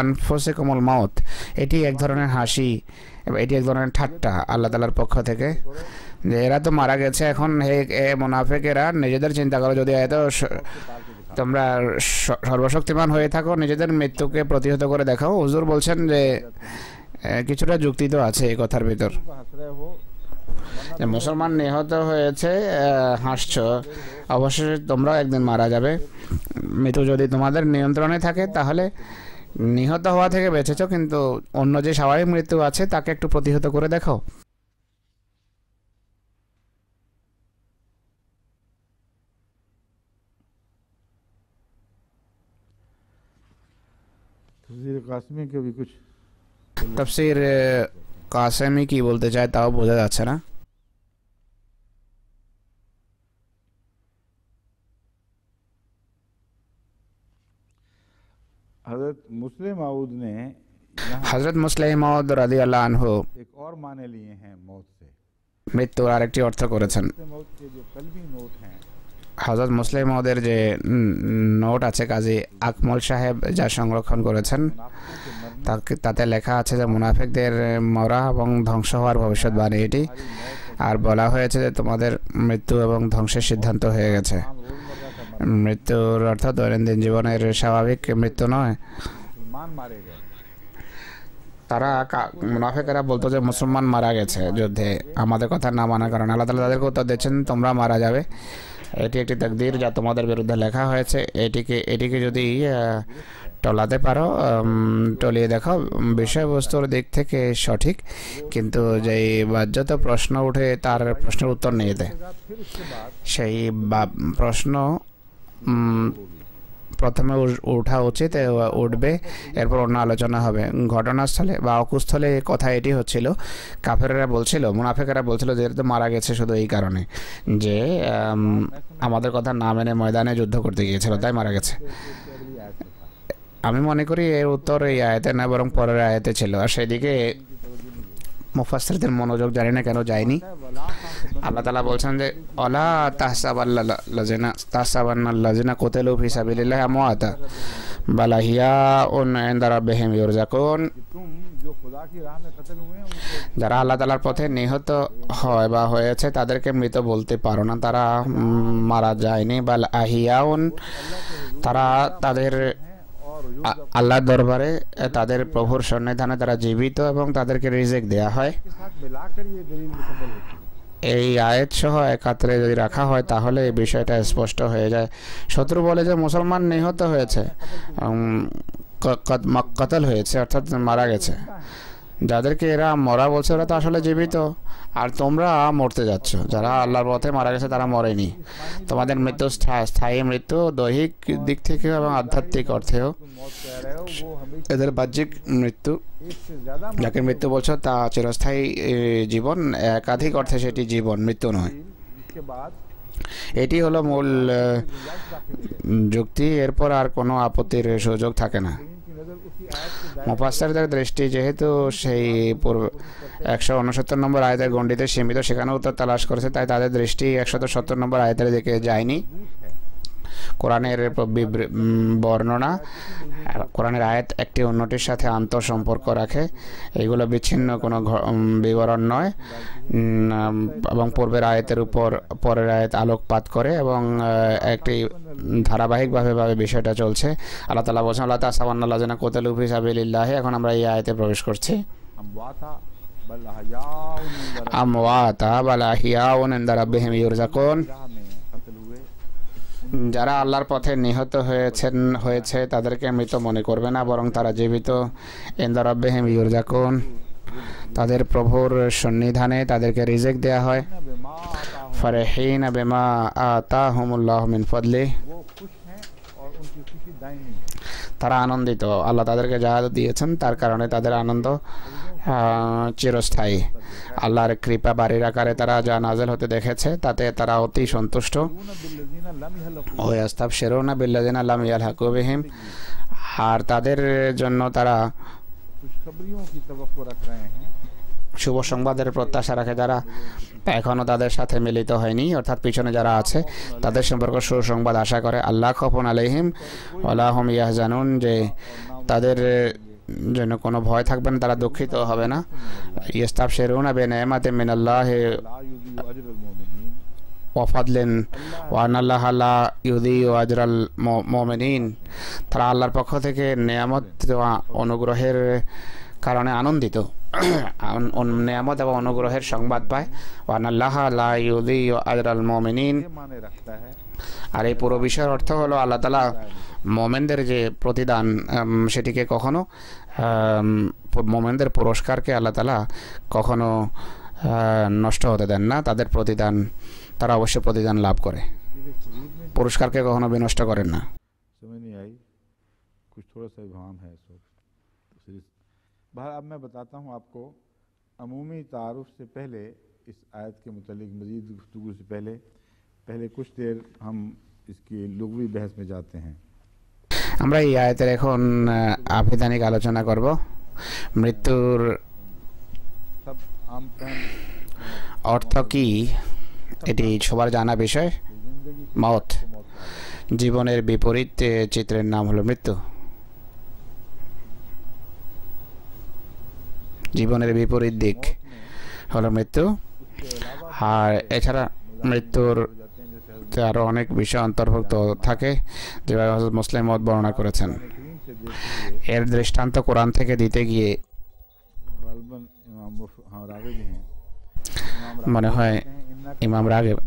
আনফুসিকুমুল মাউত, এটি এক ধরনের হাসি, এটি এক ধরনের ঠাট্টা আল্লাহ তাআলার পক্ষ থেকে, যে এরা তো মারা গেছে, এখন হে মুনাফিকেরা নিজেদের চিন্তা করো, যদি এত তোমরা সর্বশক্তিমান হয়ে থাকো নিজেদের মৃত্যুকে প্রতিহত করে দেখাও। হুজুর বলছেন যে কিছুটা যুক্তি তো আছে এই কথার ভিতর। যে মুসলমান নিহত হয়েছে হাসছ, অবশেষে তোমরাও একদিন মারা যাবে। মৃত্যু যদি তোমাদের নিয়ন্ত্রণে থাকে তাহলে নিহত হওয়া থেকে বেঁচেছ, কিন্তু অন্য যে স্বাভাবিক মৃত্যু আছে তাকে একটু প্রতিহত করে দেখাও। तफसीर कासमी के भी कुछ তাফসীর কাসেমি কি বলতে চায় তাও বোঝা যাচ্ছে না। हजरत मुस्लिम माऊद ने হযরত মুসলিম মাউদ রাদিয়াল্লাহু আনহু एक और माने लिए हैं मौत से। মৃত্যুর আরেকটি অর্থ করেছেন। मौत के जो कल्बी नोट हैं, হযরত মুসলিম মাউদের যে নোট আছে কাজী আকমল সাহেব যা সংরক্ষণ করেছেন, তাতে লেখা আছে যে মুনাফিকদের মরা এবং ধ্বংস হওয়ার ভবিষ্যৎবাণী এটি, আর বলা হয়েছে যে তোমাদের মৃত্যু এবং ধ্বংসের সিদ্ধান্ত হয়ে গেছে। মৃত্যুর অর্থ দৈনন্দিন জীবনের স্বাভাবিক মৃত্যু নয়। मुसलमान मारे गए। তারা মুনাফিকেরা বলতো যে মুসলমান মারা গেছে যুদ্ধে আমাদের কথা না মানার কারণে। আল্লাহ তাআলা তাদেরকে উত্তর দিচ্ছেন তোমরা মারা যাবে, এটি একটি তাকদীর যা তোমাদের বিরুদ্ধে লেখা হয়েছে। এটিকে যদি টলাতে পারো টলিয়ে দেখো, বিষয়বস্তুর দিক থেকে সঠিক, কিন্তু যেই বাহ্যত প্রশ্ন উঠে তার প্রশ্নের উত্তর নিয়ে দেয়, সেই প্রশ্ন প্রথমে ওঠা উচিত, উঠবে, এরপর অন্য আলোচনা হবে। ঘটনাস্থলে বা অকুস্থলে কথা এটি হচ্ছিল, কাফেররা বলছিল, মুনাফিকেরা বলছিল যে তো মারা গেছে শুধু এই কারণে যে আমাদের কথা না মেনে ময়দানে যুদ্ধ করতে গিয়েছিল, তাই মারা গেছে। আমি মনে করি এর উত্তর এই আয়াতে না বরং পরের আয়াতে ছিল, আর সেদিকে মুফাসসিরদের মনোযোগ জানি না কেন যায়নি। আল্লাহ তাআলা বলছেন যে অলা তাহসাবান্নাল্লাযিনা কুতিলু ফি সাবিলিল্লাহি আমওয়াতা বাল আহইয়াউন ইনদা রাব্বিহিম ইরযাকুন, যারা আল্লাহ তাআলার পথে নিহত হয় বা হয়েছে তাদেরকে মৃত বলতে পারো না, তারা মারা যায়নি। বাল আহইয়াউন, তারা তাদের আল্লাহর দরবারে তাদের প্রভুর সন্নিধানে তারা জীবিত এবং তাদেরকে রিজিক দেয়া হয়। এই আয়াত সহ একাত্রে যদি রাখা হয় তাহলে এই বিষয়টা স্পষ্ট হয়ে যায়। শত্রু বলে যে মুসলমান নিহত হয়েছে, কতল হয়েছে, অর্থাৎ মারা গেছে। যাদেরকে এরা মরা বলছে ওরা তো আসলে জীবিত, আর তোমরা মরতে যাচ্ছ। যারা আল্লাহর পথে মারা গেছে তারা মরেনি। তোমাদের মৃত্যু স্থায়ী মৃত্যু, দৈহিক দিক থেকে এবং আধ্যাত্মিক অর্থেও। এদের বাহ্যিক মৃত্যু, যাকে মৃত্যু বলছো তা চিরস্থায়ী জীবন, একাধিক অর্থে সেটি জীবন, মৃত্যু নয়। এটি হলো মূল যুক্তি, এরপর আর কোনো আপত্তির সুযোগ থাকে না। মুফাসসিরদের দৃষ্টি যেহেতু সেই 169 নম্বর আয়াতের গণ্ডিতে সীমিত, সেখানে উত্তর তালাশ করেছে, তাই তাদের দৃষ্টি 170 নম্বর আয়াতের দিকে যায়নি। কোরআনের বর্ণনা, কোরআনের আয়াত একটি অন্যটির সাথে আন্তঃসম্পর্ক রাখে, এগুলো বিচ্ছিন্ন কোনো বিবরণ নয়, এবং পূর্বের আয়াতের উপর পরের আয়াত আলোকপাত করে এবং একটি ধারাবাহিকভাবে বিষয়টা চলছে। আল্লাহ তাআলা বলছেন আল্লাহ তাহসাবান্নাল্লাযিনা কুতিলু ফি সাবিলিল্লাহি। এখন আমরা এই আয়াতে প্রবেশ করছি। আমওয়াতা বাল আহইয়াউন ইনদা রাব্বিহিম ইরযাকুন, যারা আল্লাহর পথে নিহত হয়েছে তাদেরকে মৃত মনে করবে না, বরং তারা জীবিত। ইনদা রাব্বিহিম ইরযাকুন, তাদের প্রভুর সন্নিধানে তাদেরকে রিজিক দেয়া হয়। फरहीन बिमा आताहुमुल्लाहु मिन फदलिह, वो खुश हैं और उनकी खुशी दायमी है। তারা আনন্দিত, আল্লাহ তাদেরকে যা দিয়েছেন তার কারণে তাদের আনন্দ চিরস্থায়ী। আল্লাহর কৃপা বাড়ির আকারে তারা যা নাজেল হতে দেখেছে তাতে তারা অতি সন্তুষ্ট। ওয়াস্তাবশিরুনা বিল্লাযিনা লাম ইয়ালহাকু বিহিম, আর তাদের জন্য তারা खुशखबरियों की तवक्को रख रहे हैं। শুভ সংবাদের প্রত্যাশা রাখে যারা এখনও তাদের সাথে মিলিত হয়নি, অর্থাৎ পিছনে যারা আছে তাদের সম্পর্কে সুসংবাদ আশা করে। আল্লাহ খাউফুন আলাইহিম ওয়ালা হুম ইয়াহজানুন, যে তাদের জন্য কোনো ভয় থাকবে না, তারা দুঃখিত হবে না। ইস্তাবশিরুনা বিনি'মাতিন মিনাল্লাহি ला युज़िउ अजरल मोमिनीन, ওয়া ফাদলিন ওয়া আন্নাল্লাহা লা ইউযিউ আজরাল মুমিনিন, তারা আল্লাহর পক্ষ থেকে নেয়ামত ও অনুগ্রহের কারণে আনন্দিত, নেয়ামত এবং অনুগ্রহের সংবাদ পায়। ওয়া আন্নাল্লাহা লা ইউযিউ আজরাল মুমিনিন, ये माने रखता है। আর এই পুরো বিষয়ের অর্থ হলো আল্লাহ তাআলা মোমেনদের যে প্রতিদান সেটিকে কখনো মোমেনদের পুরস্কারকে আল্লাহ তাআলা কখনো নষ্ট হতে দেন না, তাদের প্রতিদান তারা অবশ্যই প্রতিদান লাভ করে, পুরস্কারকে কখনো বিনষ্ট করেন না। समझ नहीं आई, कुछ थोड़ा सा इबाहम है इस वक्त। बहर अब मैं बताता हूँ आपको अमूमी तारुफ से पहले, इस आयत के मुतालिक मज़ीद गुफ्तगू से पहले कुछ देर हम इसकी लुग़वी बहस में जाते हैं। আমরা এই আয়াতের এখন আভিধানিক আলোচনা করব। মৃত্যুর सब आमतन অর্থ কি এটি সবার জানা বিষয়। ज़िंदगी মওত, को मौत कहा জীবনের বিপরীত চিত্রের নাম হলো মৃত্যু। জীবনের বিপরীত দিক হলো মৃত্যু। আর এছাড়া মৃত্যুর जाते हैं जैसे আরও অনেক বিষয় অন্তর্ভুক্ত থাকে, যেভাবে হযরত মুসলিম মত বর্ণনা করেছেন। करीम से देखते हुए এর দৃষ্টান্ত কোরআন থেকে দিতে গিয়ে गालबन हाँ रावी भी हैं, মনে হয়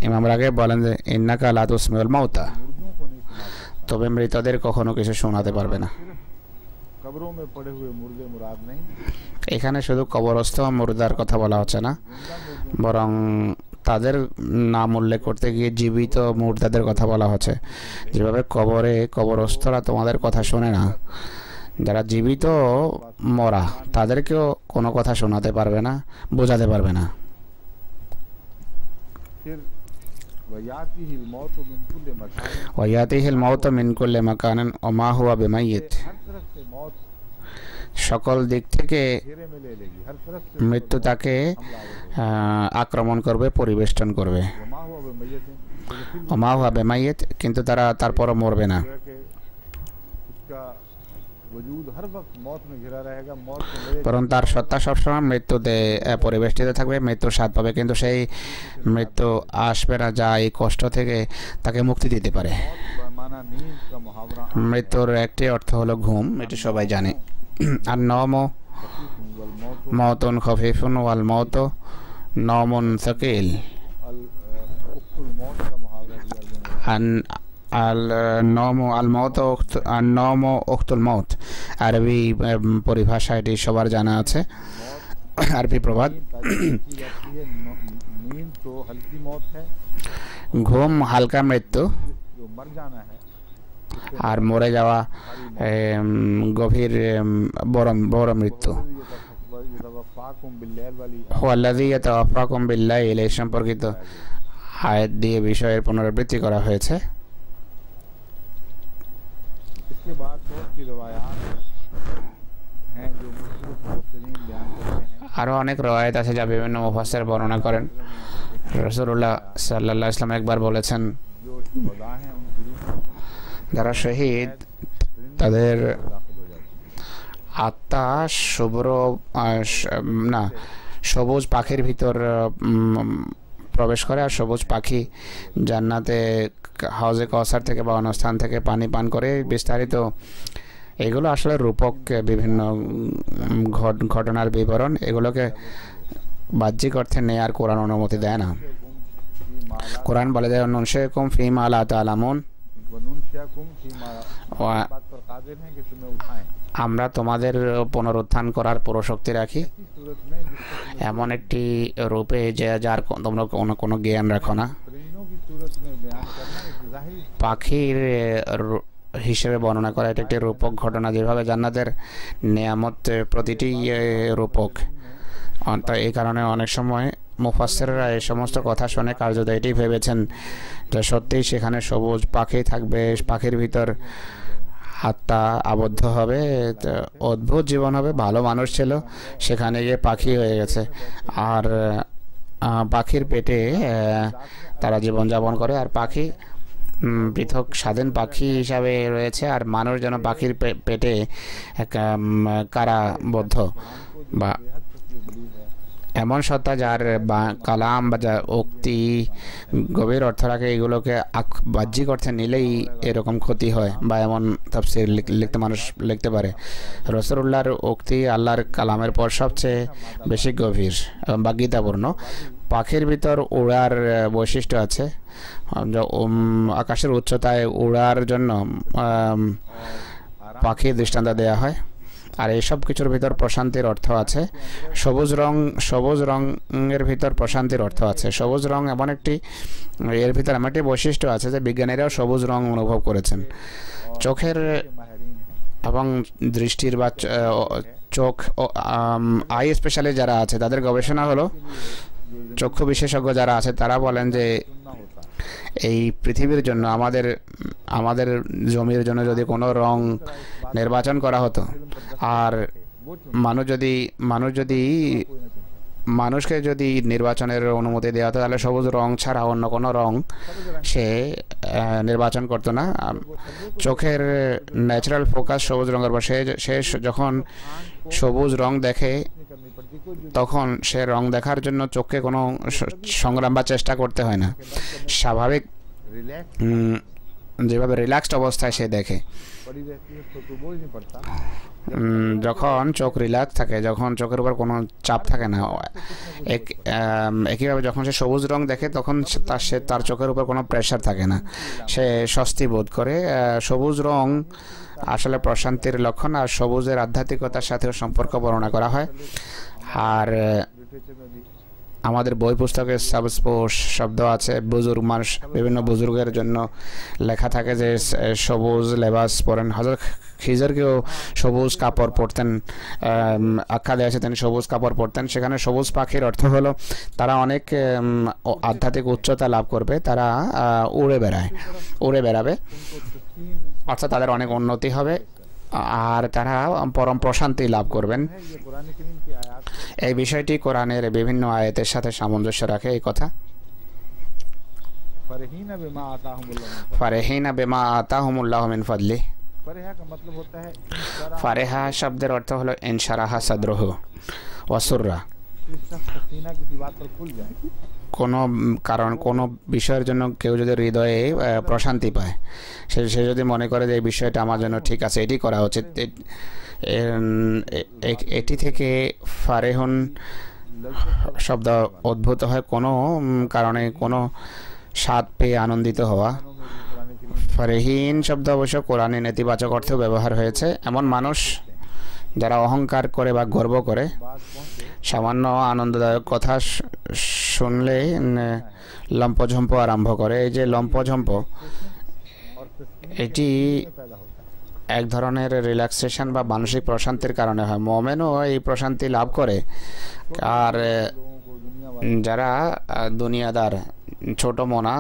ইমাম রাগিব বলেন যে ইন্নাকা লা তুসমিউল মাউতা, मुर्दों को नहीं सुनाता, তবে মৃতদের কখনো কিছু শোনাতে পারবে না। कब्रों में पड़े हुए मुर्दे मुराद नहीं, এখানে শুধু কবরস্থ মুর্দার কথা বলা হচ্ছে না, বরং তাদের নাম উল্লেখ করতে গিয়ে জীবিত মুর্দাদের কথা বলা হচ্ছে। যেভাবে কবরস্থরা তোমাদের কথা শোনে না, যারা জীবিত মরা তাদেরকেও কোনো কথা শোনাতে পারবে না, বোঝাতে পারবে না। फिर वयातिहिल मौत मिन कुल्li मकान, ওয়ায়াতিহিল মাউতু মিন কুল্লি মাকানিন ওয়া মা হুয়া বিমাইয়িত, हर तरफ से मौत সকল দিক থেকে घेरे में ले लेगी, हर तरफ से মৃত্যু তাকে हमलावर আক্রমণ করবে, পরিবেষ্টন করবে। वमा हुआ बिमय्यतिन, लेकिन ওয়া মা হুয়া বিমাইয়িত, কিন্তু তারা তারপরও মরবে না, फिर कि उसका वजूद हर वक्त मौत में घिरा रहेगा, मौत को ले বরং তার সত্তা সবসময় মৃত্যুতে পরিবেষ্টিত থাকবে, মৃত্যুর স্বাদ পাবে, কিন্তু সেই মৃত্যু আসবে না যা এই কষ্ট থেকে তাকে মুক্তি দিতে পারে। मौत माना नींद का मुहावरा মৃত্যুর একটি অর্থ হলো ঘুম, এটি সবাই জানে। আর নওমু वल मौत মাউতুন খফিফুন ওয়াল মাউতু নওমুন সাকিল, अल उक्तुल मौत का मुहावरा दिया गया আল নওমু আল মাউতু আন নওমু উক্তুল মাউত, আরবি পরিভাষা এটি সবার জানা আছে, আরবি প্রবাদ। की जाती है। नींद तो हल्की मौत है, ঘুম হালকা মৃত্যু, जो मर जाना है আর মরে যাওয়া গভীর বড় মৃত্যু। यतवफ़ाकुम बिल्लैल वाली হুয়াল্লাযী ইয়াতাওয়াফাকুম বিল্লাইল, এই সম্পর্কিত আয়াত দিয়ে বিষয়ের পুনরাবৃত্তি করা হয়েছে। इसके बाद बहुत सी रवायात हैं जो मुख्तलिफ मुफस्सिरीन बयान करते हैं। আরও অনেক রওয়ায়াত আছে যা বিভিন্ন মুফাসসির বর্ণনা করেন। রাসূলুল্লাহ সাল্লাল্লাহু আলাইহি ওয়াসাল্লাম একবার বলেছেন, जो शुहदा हैं उनकी रूह যারা শহীদ তাদের दाखिल हो जाती है। আত্মা শুভ্র না সবুজ পাখির ভিতর প্রবেশ করে, আর সবুজ পাখি জান্নাতে হাউজে কাউসার থেকে বা অন্যস্থান থেকে পানি পান করে। বিস্তারিত এগুলো আসলে রূপক বিভিন্ন ঘটনার বিবরণ, এগুলোকে বাহ্যিক অর্থে নেয়ার কোরআন অনুমতি দেয় না। কোরআন বলে যায় নুনশিকুম ফীমা লা তা'লামুন, वनुनशियाकुम फीमा, ওয়া- बात पर कादिर हैं कि तुम्हें उठाएं। আমরা তোমাদের পুনরুত্থান করার পুরোশক্তি রাখি इस सूरत में जिसको এমন একটি রূপে যে যার তোমরা কোনো জ্ঞান রাখো না। सूरत में बयान करना एक ज़ाहिर পাখির হিসেবে বর্ণনা করা এটা একটি রূপক ঘটনা, যেভাবে জান্নাতের নিয়ামত প্রতিটি রূপক। তো এই কারণে অনেক সময় মুফাসসিররা এই সমস্ত কথা শুনে কার্যত এটি ভেবেছেন যে সত্যিই সেখানে সবুজ পাখি থাকবে, পাখির ভিতর আত্মা আবদ্ধ হবে, অদ্ভুত জীবন হবে, ভালো মানুষ ছিল, সেখানে গিয়ে পাখি হয়ে গেছে। আর পাখির পেটে তারা জীবনযাপন করে, আর পাখি পৃথক স্বাধীন পাখি হিসাবে রয়েছে, আর মানুষ যেন পাখির পেটে কারাবদ্ধ বা এমন সত্তা যার কালাম বা যা উক্তি গভীর অর্থ রাখে, এগুলোকে বাহ্যিক অর্থে নিলেই এরকম ক্ষতি হয় বা এমন তাফসীর লিখতে মানুষ লিখতে পারে। রাসূলুল্লাহর উক্তি আল্লাহর কালামের পর সবচেয়ে বেশি গভীর বা গীতাপূর্ণ। পাখির ভিতর উড়ার বৈশিষ্ট্য আছে, আকাশের উচ্চতায় উড়ার জন্য পাখির দৃষ্টান্ত দেওয়া হয়। আর এইসব কিছুর ভিতর প্রশান্তির অর্থ আছে। সবুজ রঙের ভিতর প্রশান্তির অর্থ আছে। সবুজ রং এমন একটি, এর ভিতর এমন একটি বৈশিষ্ট্য আছে যে বিজ্ঞানীরাও সবুজ রং অনুভব করেছেন। চোখের এবং দৃষ্টির বা চোখ আই স্পেশালি যারা আছে তাদের গবেষণা হলো, চক্ষু বিশেষজ্ঞ যারা আছে তারা বলেন যে এই পৃথিবীর জন্য আমাদের জমির জন্য যদি কোনো রং নির্বাচন করা হতো, আর মানুষকে যদি নির্বাচনের অনুমতি দেওয়া হতো, তাহলে সবুজ রং ছাড়া অন্য কোনো রং সে নির্বাচন করতো না। চোখের ন্যাচারাল ফোকাস সবুজ রঙের উপর, সে যখন সবুজ রং দেখে তখন সে রং দেখার জন্য চোখকে কোনো সংগ্রাম বা চেষ্টা করতে হয় না, স্বাভাবিক যেভাবে রিল্যাক্সড অবস্থায় সে দেখে। যখন চোখ রিল্যাক্স থাকে, যখন চোখের উপর কোনো চাপ থাকে না, একইভাবে যখন সে সবুজ রং দেখে তখন তার চোখের উপর কোনো প্রেশার থাকে না, সে স্বস্তি বোধ করে। সবুজ রং আসলে প্রশান্তির লক্ষণ, আর সবুজের আধ্যাত্মিকতার সাথেও সম্পর্ক বর্ণনা করা হয়। আর আমাদের বই পুস্তকে সাবস্পোর্শ শব্দ আছে, বুজুর্গ মানুষ, বিভিন্ন বুজুর্গের জন্য লেখা থাকে যে সবুজ লেবাস পরেন। হযরত খিজরকেও সবুজ কাপড় পরতেন, আখ্যা দেওয়া আছে তিনি সবুজ কাপড় পরতেন। সেখানে সবুজ পাখির অর্থ হলো তারা অনেক আধ্যাত্মিক উচ্চতা লাভ করবে, তারা উড়ে বেড়াবে, অর্থাৎ তাদের অনেক উন্নতি হবে আর তারা পরম প্রশান্তি লাভ করবেন। এই বিষয়টি কোরআনের বিভিন্ন আয়াতের সাথে সামঞ্জস্য রাখে এই কথা। ফারেহিনা বিমা আতাহুমুল্লাহু মিন ফাদলি। ফারেহা শব্দের অর্থ হলো ইনশারাহা সাদরুহু ওয়া সুররা। কোনো বিষয়ের জন্য কেউ যদি হৃদয়ে প্রশান্তি পায়, সে যদি মনে করে যে এই বিষয়টা আমার জন্য ঠিক আছে, এটি করা উচিত, এটি থেকে ফারেহুন শব্দ উদ্ভূত হয় কোনো কারণে কোনো স্বাদ পেয়ে আনন্দিত হওয়া। ফারেহিন শব্দ অবশ্য কোরআনে নেতিবাচক অর্থেও ব্যবহার হয়েছে। এমন মানুষ যারা অহংকার করে বা গর্ব করে, সামান্য আনন্দদায়ক কথা শুনলে লম্পঝম্প আরম্ভ করে। এই যে লম্পঝম্প, এটি এক ধরনের রিল্যাক্সেশন বা মানসিক প্রশান্তির কারণে হয়। মোমেনও এই প্রশান্তি লাভ করে। আর যারা দুনিয়াদার ছোট মনা,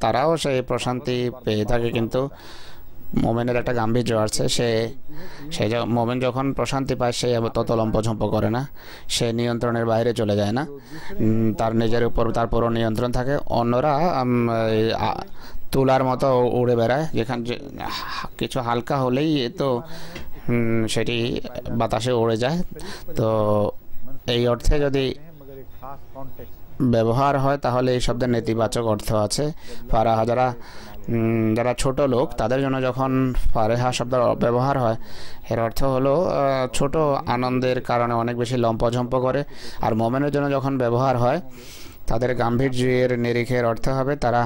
তারাও সেই প্রশান্তি পেয়ে থাকে, কিন্তু মোমেনের একটা গাম্ভীর্য আছে। সে মোমেন যখন প্রশান্তি পায় সে তত লম্পঝম্প করে না, সে নিয়ন্ত্রণের বাইরে চলে যায় না, তার নিজের উপর তার পুরো নিয়ন্ত্রণ থাকে। অন্যরা তুলার মতো উড়ে বেড়ায়, যেখানে কিছু হালকা হলেই তো সেটি বাতাসে উড়ে যায়। তো এই অর্থে যদি ব্যবহার হয় তাহলে এই শব্দের নেতিবাচক অর্থ আছে। ফারাহা যারা ছোট লোক, তাদের জন্য যখন ফারেহা শব্দ ব্যবহার হয় এর অর্থ হলো ছোট আনন্দের কারণে অনেক বেশি লম্পঝম্প করে। আর মোমেনের জন্য যখন ব্যবহার হয় তাদের গাম্ভীর্যের নিরিখের অর্থ হবে তারা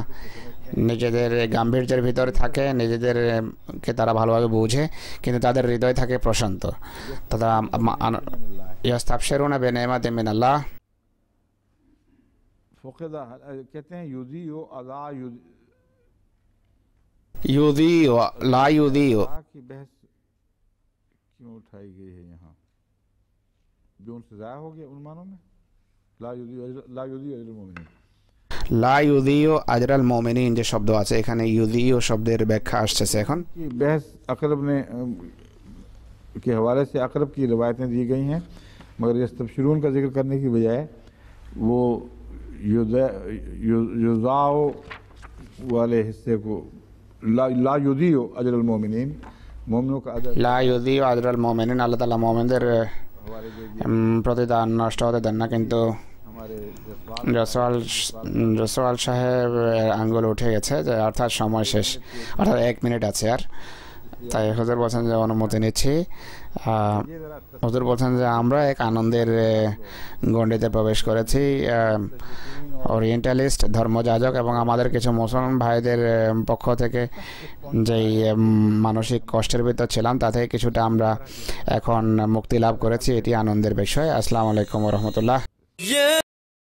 নিজেদের গাম্ভীর্যের ভিতরে থাকে, নিজেদেরকে তারা ভালোভাবে বুঝে, কিন্তু তাদের হৃদয় থাকে প্রশান্ত। তারা ইয়াস্তাবশিরুনা বিনিমাতিন মিনাল্লাহ। फ़क़दा कहते हैं युदी हो अला युदी युदी ला युदी की बहस क्यों उठाई गई है यहाँ? जो उनसे ज़ाया हो गया उन मानों में ला युदी अजरुल मोमिनीन লা ইউদিও আজরাল মোমিনিন যে শব্দ আছে এখানে ইউদিও শব্দের ব্যাখ্যা আসছে এখন की बहस अकरब ने के हवाले से अकरब की रिवायतें दी गई हैं, मगर यस्तबशिरून का जिक्र करने की बजाय वो युज़ाओ वाले हिस्से को ला युदियो अजरुल मोमिनीन मोमिनों का अजर লা ইউদিও আজরাল মোমিনিন আল্লাহ তাআলা মোমিনদের हवाले दे প্রতিদান নষ্ট হতে দেন না। কিন্তু हमारे জসওয়াল সাহেব আঙ্গুল উঠে গেছে যে অর্থাৎ সময় শেষ, অর্থাৎ 1 মিনিট আছে আর, তাই হুজুর বলছেন যে অনুমতি নিচ্ছি। হুজুর বলছেন যে আমরা এক আনন্দের গণ্ডিতে প্রবেশ করেছি। ওরিয়েন্টালিস্ট ধর্মযাজক এবং আমাদের কিছু মুসলমান ভাইদের পক্ষ থেকে যেই মানসিক কষ্টের ভিতর ছিলাম তা থেকে কিছুটা আমরা এখন মুক্তি লাভ করেছি, এটি আনন্দের বিষয়। আসসালামু আলাইকুম ওয়া রাহমাতুল্লাহ।